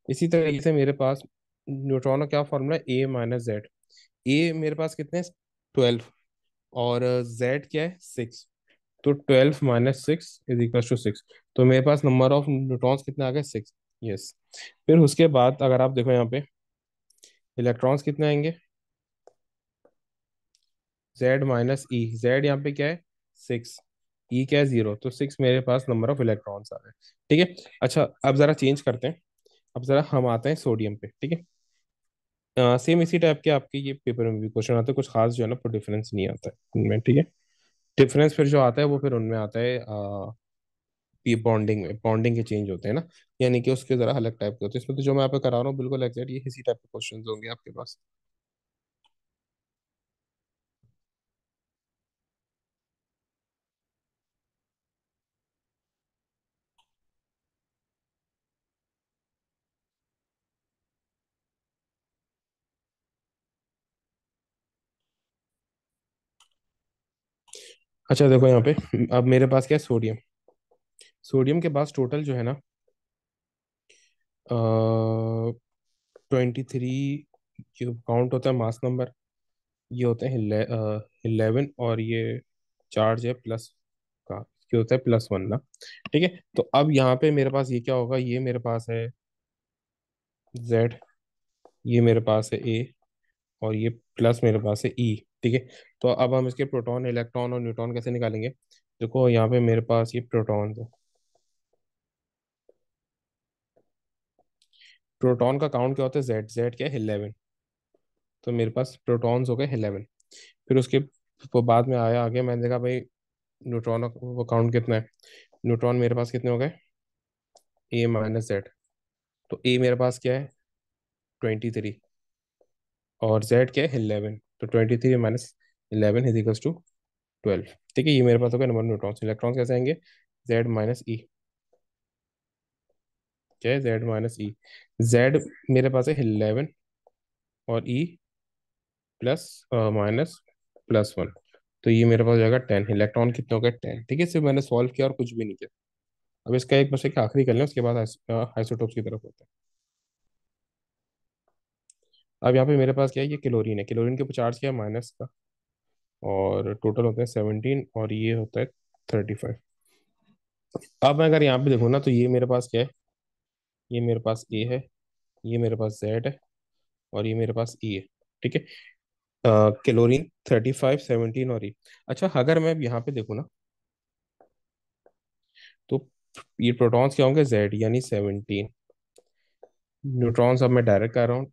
इसी तरीके से मेरे पास न्यूट्रॉन का क्या फॉर्मूला है? ए माइनस जेड। ए मेरे पास कितने हैं? 12। और जेड क्या है? 6। तो 12 - 6 इज इक्वल टू 6। तो मेरे पास नंबर ऑफ न्यूट्रॉन्स कितने आ गए? 6। यस। फिर उसके बाद अगर आप देखो यहाँ पे इलेक्ट्रॉन्स कितने आएंगे? जेड माइनस ई। जेड यहाँ पे क्या है? 6। ई क्या है? 0। तो 6 मेरे पास नंबर ऑफ इलेक्ट्रॉन्स आ गए। ठीक है, अच्छा अब जरा चेंज करते हैं। अब जरा हम आते हैं सोडियम पे। ठीक है, सेम इसी टाइप के आपके ये पेपर में भी क्वेश्चन आते हैं, कुछ खास जो है ना पर डिफरेंस नहीं आता है उनमें। ठीक है, डिफरेंस फिर जो आता है वो फिर उनमें आता है ये बॉन्डिंग में, बॉन्डिंग के चेंज होते हैं ना, यानी कि उसके जरा अलग टाइप के होते हैं। इसमें तो जो मैं यहाँ पे करा रहा हूँ बिल्कुल एग्जैक्ट ये इसी टाइप के क्वेश्चन होंगे आपके पास। अच्छा देखो यहाँ पे, अब मेरे पास क्या है? सोडियम। सोडियम के पास टोटल जो है ना 23, जो काउंट होता है मास नंबर, ये होते हैं 11। और ये चार्ज है प्लस का, ये होता है +1 ना। ठीक है, तो अब यहाँ पे मेरे पास ये क्या होगा? ये मेरे पास है जेड, ये मेरे पास है ए, और ये प्लस मेरे पास है ई। ठीक है, तो अब हम इसके प्रोटॉन इलेक्ट्रॉन और न्यूट्रॉन कैसे निकालेंगे? देखो यहाँ पे मेरे पास ये प्रोटॉन है। प्रोटॉन का काउंट क्या होता है, जेड, जेड क्या है 11। तो मेरे पास प्रोटॉन्स हो गए 11। फिर उसके बाद में आया आगे, मैंने देखा भाई न्यूट्रॉन का वो काउंट कितना है। न्यूट्रॉन मेरे पास कितने हो गए, ए माइनस जेड। तो ए मेरे पास क्या है 23, और जेड क्या है 11। तो 23 - 11 इज इक्वल्स टू 12। ठीक है, ये मेरे पास हो गया नंबर न्यूट्रॉन्स। इलेक्ट्रॉन्स कैसे आएंगे, जेड माइनस ई। क्या है, जेड माइनस ई। जेड मेरे पास है 11, और ई प्लस माइनस +1। तो ये मेरे पास हो जाएगा 10। इलेक्ट्रॉन कितने हो गए, 10। ठीक है, सिर्फ मैंने सॉल्व किया और कुछ भी नहीं किया। अब इसका एक बस एक आखिरी कर लें, उसके बाद आइसोटोप्स की तरफ होते हैं। अब यहाँ पे मेरे पास क्या है, ये क्लोरीन है। क्लोरीन के ऊपर चार्ज क्या है, माइनस का। और टोटल होते हैं 17, और ये होता है 35। अब मैं अगर यहाँ पे देखूँ ना, तो ये मेरे पास क्या है, ये मेरे पास ए है, ये मेरे पास जेड है, और ये मेरे पास ई है। ठीक है, क्लोरीन 35, 17 और ई। अच्छा, अगर मैं यहाँ पे देखूँ ना, तो ये प्रोटॉन्स क्या होंगे, जेड यानी 17। न्यूट्रॉन्स अब मैं डायरेक्ट कर रहा हूँ,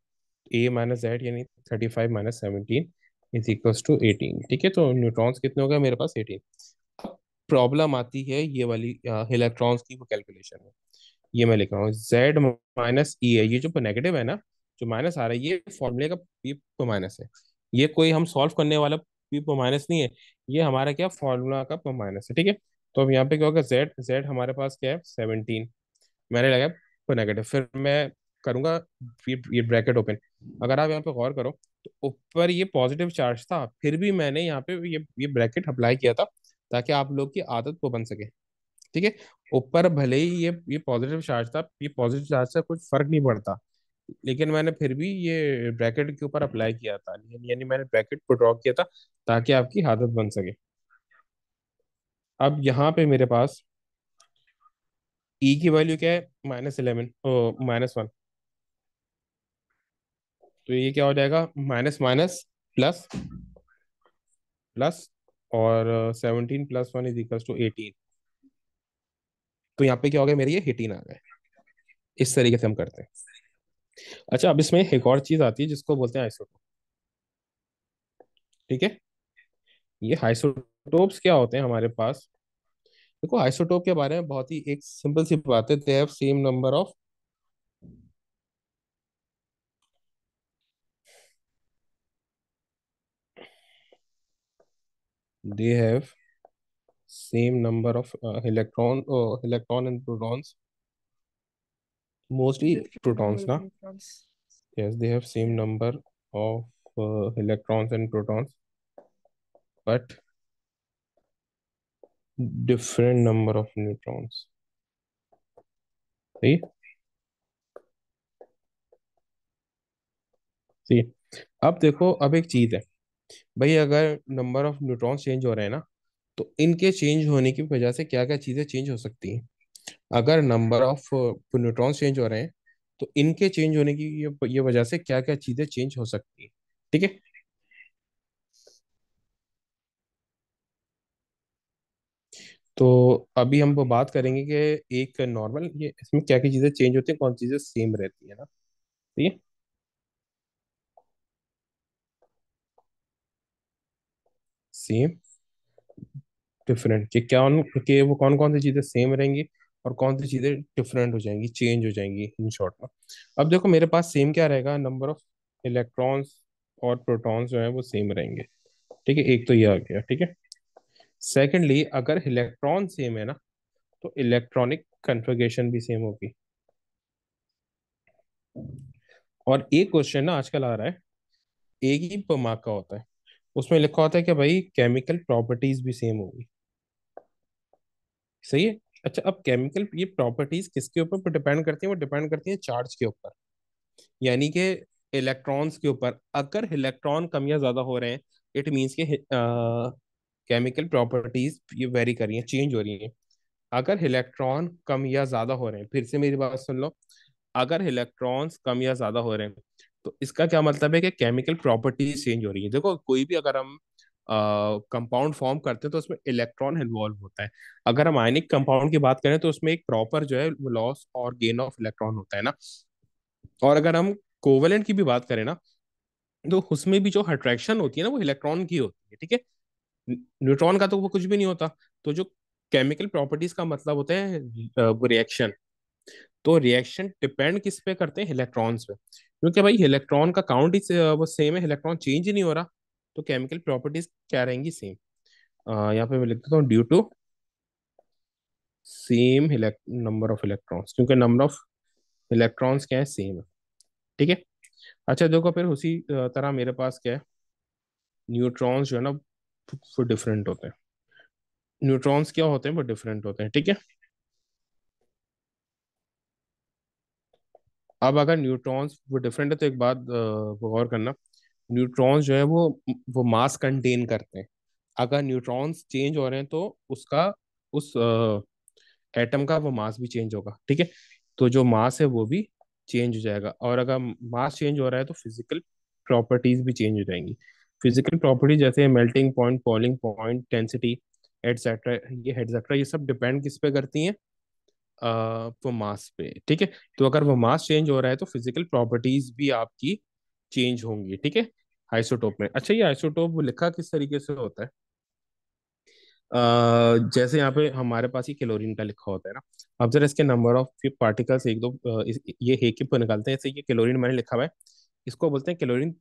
ए माइनस जेड यानी 35 - 17 इज इक्वल्स टू 18। ठीक है, तो न्यूट्रॉन्स कितने हो गए मेरे पास, 18। प्रॉब्लम आती है ये वाली इलेक्ट्रॉन्स की कैलकुलेशन में। ये मैं लिख रहा हूँ, जेड माइनस ई है, ये जो नेगेटिव है ना, जो माइनस आ रहा है, ये फॉर्मूले का पी पर माइनस है। ये कोई हम सॉल्व करने वाला पी पर माइनस नहीं है, ये हमारा क्या फॉर्मूला का पर माइनस है। ठीक है, तो अब यहाँ पे क्या होगा, जेड जेड हमारे पास क्या है 17, मैंने लगाया पर नेगेटिव। फिर मैं करूंगा ये ब्रैकेट ओपन। अगर आप यहाँ पे गौर करो, तो ऊपर ये पॉजिटिव चार्ज था, फिर भी मैंने यहाँ पे ये ब्रैकेट अप्लाई किया था, ताकि आप लोग की आदत को बन सके। ठीक है, ऊपर भले ही ये पॉजिटिव चार्ज था, ये पॉजिटिव चार्ज से कुछ फर्क नहीं पड़ता, लेकिन मैंने फिर भी ये ब्रैकेट के ऊपर अप्लाई किया था, यानी मैंने ब्रैकेट को ड्रॉ किया था ताकि आपकी आदत बन सके। अब यहाँ पे मेरे पास ई की वैल्यू क्या है, -11 ओ -1। तो ये क्या हो जाएगा, माइनस माइनस प्लस प्लस, और 17 + 1 इज इक्वल टू 18। तो यहाँ पे क्या हो गया मेरे, ये 18 आ गए। इस तरीके से हम करते हैं। अच्छा, अब इसमें एक और चीज आती है जिसको बोलते हैं आइसोटोप। ठीक है, ये आइसोटोप्स क्या होते हैं हमारे पास। देखो, आइसोटोप के बारे में बहुत ही एक सिंपल सी बात है, they have same number of, they have same number of electron and protons, mostly protons ना। yes, they have same number of electrons and protons, but different number of neutrons. सही। सही। अब देखो, अब एक चीज है भाई, अगर नंबर ऑफ न्यूट्रॉन्स चेंज हो रहे हैं ना, तो इनके चेंज होने की वजह से क्या क्या चीजें चेंज हो सकती हैं। अगर नंबर ऑफ न्यूट्रॉन्स चेंज हो रहे हैं, तो इनके चेंज होने की ये वजह से क्या क्या चीजें चेंज हो सकती हैं। ठीक है, तो अभी हम वो बात करेंगे कि एक नॉर्मल, ये इसमें क्या क्या चीजें चेंज होती हैं, कौन सी चीजें सेम रहती है ना। ठीक है, सेम डिफरेंट, कि क्या कि वो कौन कौन सी चीजें सेम रहेंगी और कौन सी चीजें डिफरेंट हो जाएंगी, चेंज हो जाएंगी, इन शॉर्ट में। अब देखो, मेरे पास सेम क्या रहेगा, नंबर ऑफ इलेक्ट्रॉन्स और प्रोटॉन्स जो है वो सेम रहेंगे। ठीक है, एक तो ये आ गया। ठीक है, सेकेंडली, अगर इलेक्ट्रॉन सेम है ना, तो इलेक्ट्रॉनिक कन्फिग्रेशन भी सेम होगी। और एक क्वेश्चन ना आजकल आ रहा है, एक ही पर मार्क का होता है, उसमें लिखा होता है कि भाई केमिकल प्रॉपर्टीज भी सेम होगी। सही है। अच्छा, अब केमिकल ये प्रॉपर्टीज किसके ऊपर डिपेंड करती हैं, वो डिपेंड करती हैं चार्ज के ऊपर, यानी कि इलेक्ट्रॉन्स के ऊपर। अगर इलेक्ट्रॉन कम या ज्यादा हो रहे हैं, इट मीन्स के केमिकल प्रॉपर्टीज ये वेरी कर रही हैं, चेंज हो रही हैं। अगर इलेक्ट्रॉन कम या ज्यादा हो रहे हैं, फिर से मेरी बात सुन लो, अगर इलेक्ट्रॉन्स कम या ज्यादा हो रहे हैं, तो इसका क्या मतलब है कि केमिकल प्रॉपर्टीज चेंज हो रही है। देखो, कोई भी अगर हम कंपाउंड फॉर्म करते हैं तो उसमें इलेक्ट्रॉन इन्वॉल्व होता है। अगर हम आयनिक कंपाउंड की बात करें तो उसमें एक प्रॉपर जो है लॉस और गेन ऑफ इलेक्ट्रॉन होता है ना। और अगर हम कोवेलेंट की भी बात करें ना, तो उसमें भी जो अट्रैक्शन होती है ना वो इलेक्ट्रॉन की होती है, ठीक है। न्यूट्रॉन का तो वो कुछ भी नहीं होता। तो जो केमिकल प्रॉपर्टीज का मतलब होता है वो रिएक्शन। तो रिएक्शन डिपेंड किस पे करते हैं, इलेक्ट्रॉन्स पे, क्योंकि भाई इलेक्ट्रॉन का काउंट ही वो सेम है, इलेक्ट्रॉन चेंज ही नहीं हो रहा। तो केमिकल प्रॉपर्टीज क्या रहेंगी, सेम। यहाँ पे मैं लिख देता हूँ due to same number of electrons, क्योंकि नंबर ऑफ इलेक्ट्रॉन्स क्या है, सेम है, ठीक है। अच्छा देखो फिर उसी तरह मेरे पास क्या है, न्यूट्रॉन्स जो है ना वो डिफरेंट होते हैं। न्यूट्रॉन्स क्या होते हैं, वो डिफरेंट होते हैं, ठीक है। अब अगर न्यूट्रॉन्स वो डिफरेंट है तो एक बात वो गौर करना, न्यूट्रॉन्स जो है वो मास कंटेन करते हैं। अगर न्यूट्रॉन्स चेंज हो रहे हैं तो उसका उस एटम का वो मास भी चेंज होगा, ठीक है। तो जो मास है वो भी चेंज हो जाएगा, और अगर मास चेंज हो रहा है तो फिजिकल प्रॉपर्टीज भी चेंज हो जाएंगी। फिजिकल प्रॉपर्टी जैसे melting point, boiling point, density, etcetera ये सब डिपेंड किस पे करती हैं, वो मास पे, ठीक है। तो अगर वो मास चेंज हो रहा है तो फिजिकल प्रॉपर्टीज भी आपकी चेंज होंगी, ठीक है, आइसोटोप में। अच्छा ये आइसोटोप लिखा किस तरीके से होता है, जैसे यहाँ पे हमारे पास ही क्लोरीन का लिखा होता है ना। अब जरा इसके नंबर ऑफ पार्टिकल्स एक दो ये हे की निकालते हैं। जैसे ये क्लोरीन मैंने लिखा हुआ है, इसको बोलते हैं क्लोरीन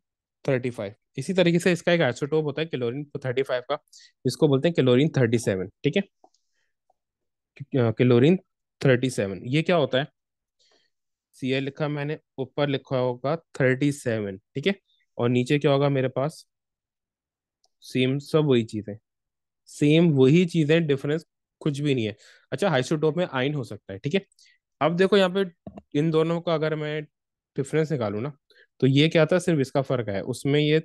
35। इसी तरीके से इसका एक आइसोटोप होता है क्लोरीन 35 का, इसको बोलते हैं क्लोरीन 37, ठीक है। क्लोरीन 37 ये क्या होता है, Cl लिखा मैंने, ऊपर लिखा होगा 37, ठीक है। और नीचे क्या होगा मेरे पास, सेम सब वही चीजें, सेम वही चीजें, डिफरेंस कुछ भी नहीं है। अच्छा आइसोटोप में आयन हो सकता है, ठीक है। अब देखो यहाँ पे इन दोनों का अगर मैं डिफरेंस निकालूं ना, तो ये क्या था, सिर्फ इसका फर्क है, उसमें ये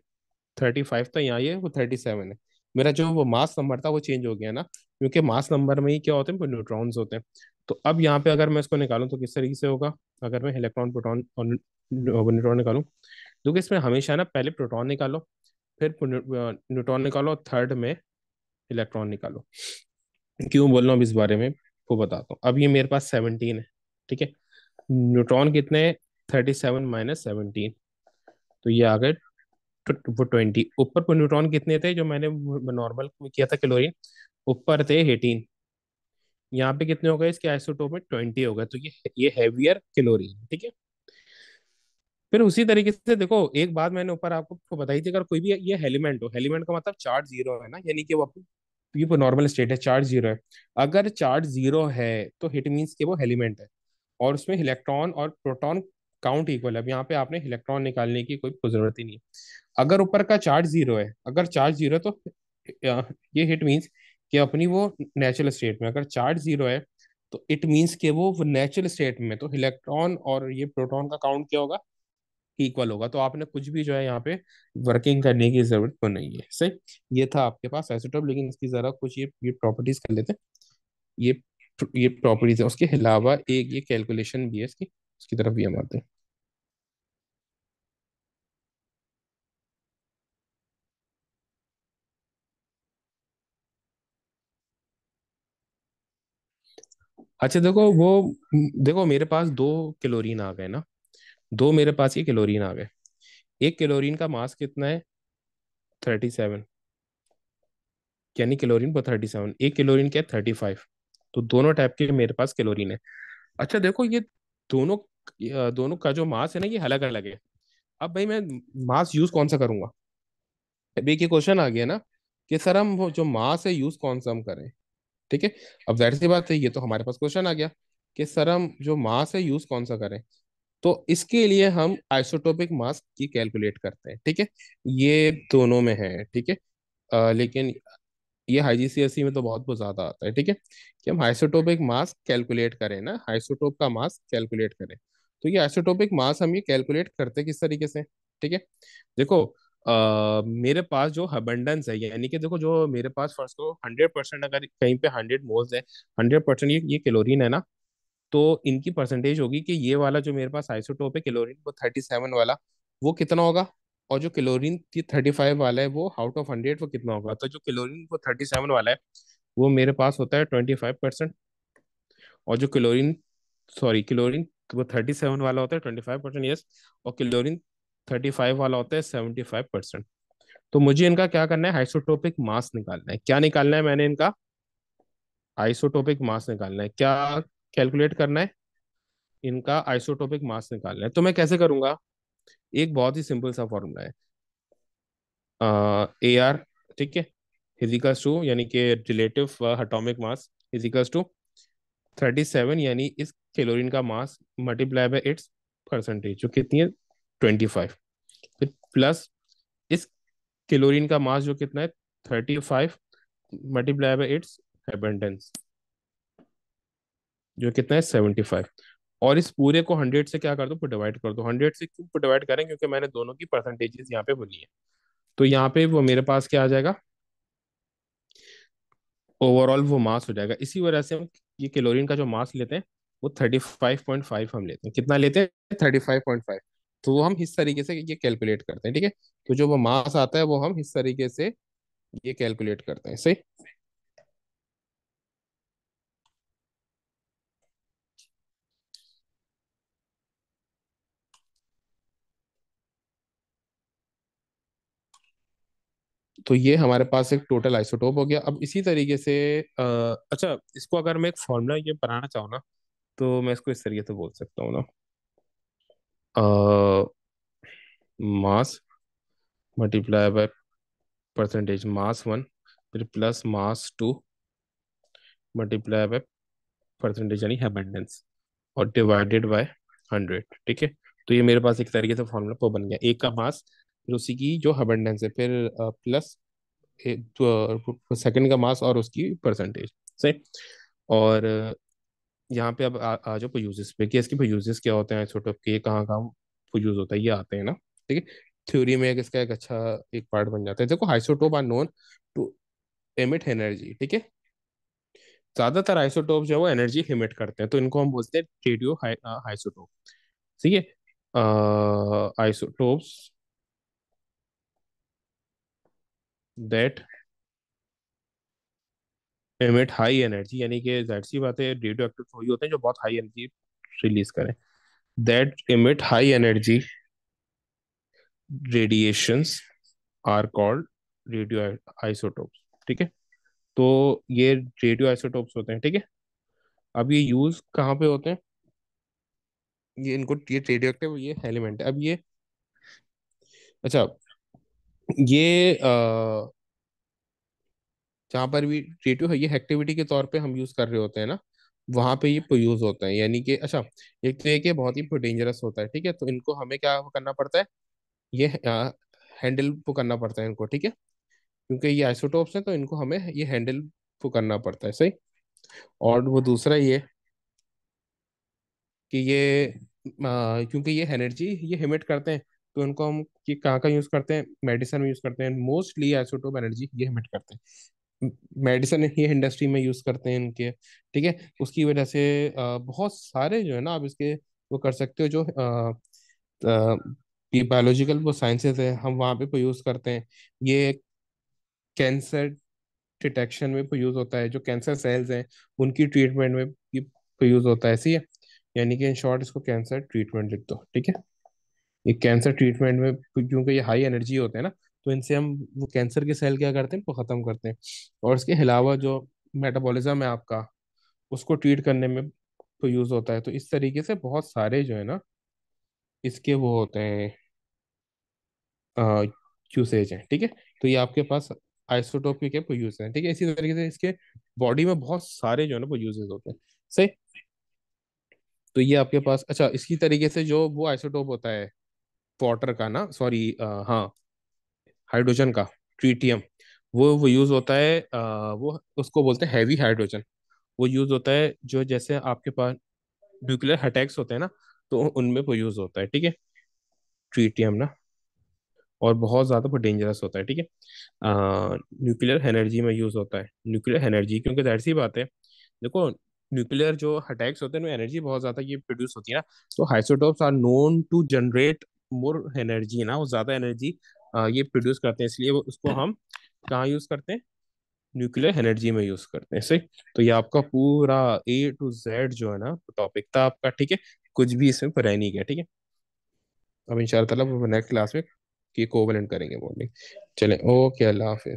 35 था, यहाँ ये वो 37 है। मेरा जो वो मास नंबर था वो चेंज हो गया ना, क्योंकि मास नंबर में ही क्या होते हैं, वो न्यूट्रॉन्स होते हैं। तो अब यहाँ पे अगर मैं इसको निकालूं तो किस तरीके से होगा, अगर मैं इलेक्ट्रॉन, प्रोटॉन और न्यूट्रॉन निकालूं, क्योंकि इसमें हमेशा ना पहले प्रोटॉन निकालो, फिर न्यूट्रॉन निकालो, और थर्ड में इलेक्ट्रॉन निकालो। क्यों बोल रहा हूँ अब इस बारे में, वो बताता हूँ। अब ये मेरे पास 17 है, ठीक है। न्यूट्रॉन कितने, 37 माइनस 17, तो ये आ गए वो 20। ऊपर को न्यूट्रॉन कितने थे जो मैंने नॉर्मल किया था क्लोरीन, ऊपर थे 18। यहाँ पे कितने हो गए इसके आइसोटोप में, 20 हो गए। तो ये हैवियर क्लोरीन, ठीक है। फिर उसी तरीके से देखो, एक बात मैंने ऊपर आपको बताई थी, अगर कोई भी ये एलिमेंट हो, एलिमेंट का मतलब चार्ज जीरो है ना, यानी कि वो ये नॉर्मल स्टेट है, चार्ज जीरो है। अगर चार्ज जीरो है तो इट मीन्स कि वो एलिमेंट है, और उसमें इलेक्ट्रॉन और प्रोटॉन काउंट इक्वल है। अब यहाँ पे आपने इलेक्ट्रॉन निकालने की कोई जरूरत ही नहीं है। अगर ऊपर का चार्ज जीरो है, अगर चार्ज जीरो है तो ये इट मीन्स कि अपनी वो नेचुरल स्टेट में, अगर चार्ज जीरो है तो इट मीन्स कि वो नेचुरल स्टेट में, तो इलेक्ट्रॉन और ये प्रोटॉन का काउंट क्या होगा, इक्वल होगा। तो आपने कुछ भी जो है यहाँ पे वर्किंग करने की जरूरत तो नहीं है, सही। ये था आपके पास आइसोटोप, लेकिन इसकी जरा कुछ ये प्रॉपर्टीज कर लेते हैं। ये ये प्रॉपर्टीज है, उसके अलावा एक ये कैलकुलेशन भी है इसकी, उसकी तरफ भी हम आते हैं। अच्छा देखो वो, देखो मेरे पास दो क्लोरीन आ गए ना, दो मेरे पास ये क्लोरीन आ गए। एक क्लोरीन का मास कितना है, 37, यानी क्लोरीन पर 37, एक क्लोरीन क्या है, 35। तो दोनों टाइप के मेरे पास क्लोरीन है। अच्छा देखो ये दोनों दोनों का जो मास है ना ये अलग अलग है। अब भाई मैं मास यूज कौन सा करूंगा, अभी एक क्वेश्चन आ गया ना, कि सर हम वो जो मास है यूज कौन सा हम करें, ठीक है। अब जाहिर सी बात है, ये तो हमारे पास क्वेश्चन आ गया कि सर हम जो मास है यूज कौन सा करें। तो इसके लिए हम आइसोटोपिक मास की कैलकुलेट करते हैं, ठीक है। ये दोनों में है, ठीक है। लेकिन ये आईजीसीएसई में तो बहुत बहुत ज्यादा आता है, ठीक है, कि हम आइसोटोपिक मास कैलकुलेट करें ना, आइसोटोप का मास कैलकुलेट करें। तो ये आइसोटोपिक मास हम ये कैलकुलेट करते किस तरीके से, ठीक है। देखो मेरे पास जो अबंडेंस है, यानी कि देखो जो मेरे पास फर्स्ट को 100%, अगर कहीं पे 100 मोल्स है, 100% ये क्लोरीन है ना, तो इनकी परसेंटेज होगी कि ये वाला जो मेरे पास आइसोटोप है क्लोरीन वो 37 वाला, वो कितना होगा, और जो क्लोरीन 35 वाला है वो आउट ऑफ 100 वो कितना होगा, तो जो क्लोरीन वो 37 वाला है वो मेरे पास होता है 25%। और जो क्लोरीन, सॉरी क्लोरीन, वो 37 वाला होता है 25%, यस। और क्लोरीन 35 वाला होता है 75%। तो मुझे इनका क्या करना है, आइसोटोपिक मास निकालना है। क्या निकालना है मैंने इनका, आइसोटोपिक मास निकालना है। क्या कैलकुलेट करना है, इनका आइसोटोपिक मास निकालना है। तो मैं कैसे करूंगा, एक बहुत ही सिंपल सा फॉर्मूला है, ए आर, ठीक है, इजिकल्स टू, यानी कि relative atomic mass, equals to 37, यानी इस क्लोरीन का mass multiply by its percentage जो कितनी है 25, फिर प्लस इस क्लोरीन का मास जो कितना है 35 मल्टीप्लाई बाय इट्स एबंडेंस जो कितना है 75। और इस पूरे को 100 से क्या कर दो, डिवाइड कर दो। 100 से क्यों डिवाइड करें, क्योंकि मैंने दोनों की परसेंटेजेस यहाँ पे बोली है। तो यहाँ पे वो मेरे पास क्या आ जाएगा, ओवरऑल वो मास हो जाएगा। इसी वजह से हम ये क्लोरीन का जो मास लेते हैं वो 35.5 हम लेते हैं। कितना लेते हैं, 35.5। तो वो हम इस तरीके से ये कैलकुलेट करते हैं, ठीक है। तो जो वो मास आता है वो हम इस तरीके से ये कैलकुलेट करते हैं, सही। तो ये हमारे पास एक टोटल आइसोटोप हो गया। अब इसी तरीके से अच्छा, इसको अगर मैं एक फॉर्मूला ये बनाना चाहूँ ना, तो मैं इसको इस तरीके से बोल सकता हूँ ना, mass multiply by percentage mass one, फिर plus mass two multiply by percentage यानी अबंडेंस, और डिवाइडेड बाय 100, ठीक है। तो ये मेरे पास एक तरीके से फॉर्मूला तो बन गया, एक का मास, फिर उसी की जो अबंडेंस है, फिर प्लस तो सेकंड का मास और उसकी परसेंटेज, सही। और यहाँ पे अब आ जाओ यूजेस पे, कि इसके यूजेस क्या होते हैं आइसोटोप के, ये कहाँ कहाँ यूज होता है, ये आते हैं ना, ठीक है। थ्योरी में एक इसका एक अच्छा एक पार्ट बन जाता है। देखो, isotope are known to emit energy, ठीक है। ज्यादातर आइसोटोप जो है वो एनर्जी हिमिट करते हैं, तो इनको हम बोलते हैं रेडियो आइसोटोप, ठीक है। Isotopes that emit high energy, यानी कि जाहिर सी बात है रेडियो एक्टिव वही होते हैं जो बहुत हाई एनर्जी रिलीज करें, that emit high energy radiations are called radio isotopes, ठीक है। तो ये रेडियो आइसोटोप्स होते हैं, ठीक है। अब ये यूज कहाँ पे होते हैं, ये इनको, ये रेडियो एक्टिव ये एलिमेंट है। अब ये, अच्छा, ये जहाँ पर भी रेडियो है ये एक्टिविटी के तौर पे हम यूज कर रहे होते हैं ना, वहां पे ये यूज होता है, यानी कि अच्छा, एक तो ये कि बहुत ही डेंजरस होता है, ठीक है। तो इनको हमें क्या करना पड़ता है, ये हैंडल को करना पड़ता है इनको, ठीक है। क्योंकि ये आइसोटोप्स हैं तो इनको हमें ये हैंडल को करना पड़ता है, सही। और वो दूसरा ये कि ये क्योंकि ये एनर्जी ये हिमिट करते हैं, तो इनको हम कि कहाँ का यूज करते हैं, मेडिसिन में यूज करते हैं। मोस्टली आइसोटोप एनर्जी ये हिमिट करते हैं, मेडिसिन ये इंडस्ट्री में यूज करते हैं इनके, ठीक है। उसकी वजह से बहुत सारे जो है ना आप इसके वो कर सकते हो, जो बायोलॉजिकल वो साइंसेज है हम वहाँ पे यूज करते हैं। ये कैंसर डिटेक्शन में यूज होता है, जो कैंसर सेल्स हैं उनकी ट्रीटमेंट में ये यूज होता है, ऐसी है। यानी कि इन शॉर्ट इसको कैंसर ट्रीटमेंट लिख दो, ठीक है। ये कैंसर ट्रीटमेंट में, क्योंकि ये हाई एनर्जी होते हैं ना, तो इनसे हम वो कैंसर के सेल क्या करते हैं, वो खत्म करते हैं। और इसके अलावा जो मेटाबॉलिज्म है आपका, उसको ट्रीट करने में तो यूज होता है। तो इस तरीके से बहुत सारे जो है ना इसके वो होते हैं, यूसेज हैं, ठीक है। तो ये आपके पास आइसोटोप के क्या यूज है, ठीक है। इसी तरीके से इसके बॉडी में बहुत सारे जो है ना वो यूजेस होते हैं, सही। तो ये आपके पास, अच्छा, इसी तरीके से जो वो आइसोटोप होता है वाटर का ना, सॉरी, हाँ, हाइड्रोजन का, ट्रीटियम, वो यूज होता है, वो उसको बोलते हैं हैवी हाइड्रोजन। वो यूज होता है जो जैसे आपके पास न्यूक्लियर अटैक्स होते हैं ना, तो उनमें वो यूज होता है, ठीक है, ट्रीटियम ना। और बहुत ज्यादा वो डेंजरस होता है, ठीक है। न्यूक्लियर एनर्जी में यूज होता है, न्यूक्लियर एनर्जी, क्योंकि जाहिर सी बात है, देखो, न्यूक्लियर जो अटैक्स होते हैं उनमें एनर्जी बहुत ज्यादा ये प्रोड्यूस होती है ना। तो isotopes are known to generate more energy ना, वो ज्यादा एनर्जी ये प्रोड्यूस करते हैं, इसलिए वो उसको हम कहाँ यूज करते हैं, न्यूक्लियर एनर्जी में यूज करते हैं। सही। तो ये आपका पूरा A to Z जो है ना टॉपिक था आपका, ठीक है। कुछ भी इसमें रह नहीं गया, ठीक है। अब इंशाल्लाह ताला नेक्स्ट क्लास में की कोवलेंट करेंगे मॉर्निंग। चले, ओके, अल्लाह हाफिज।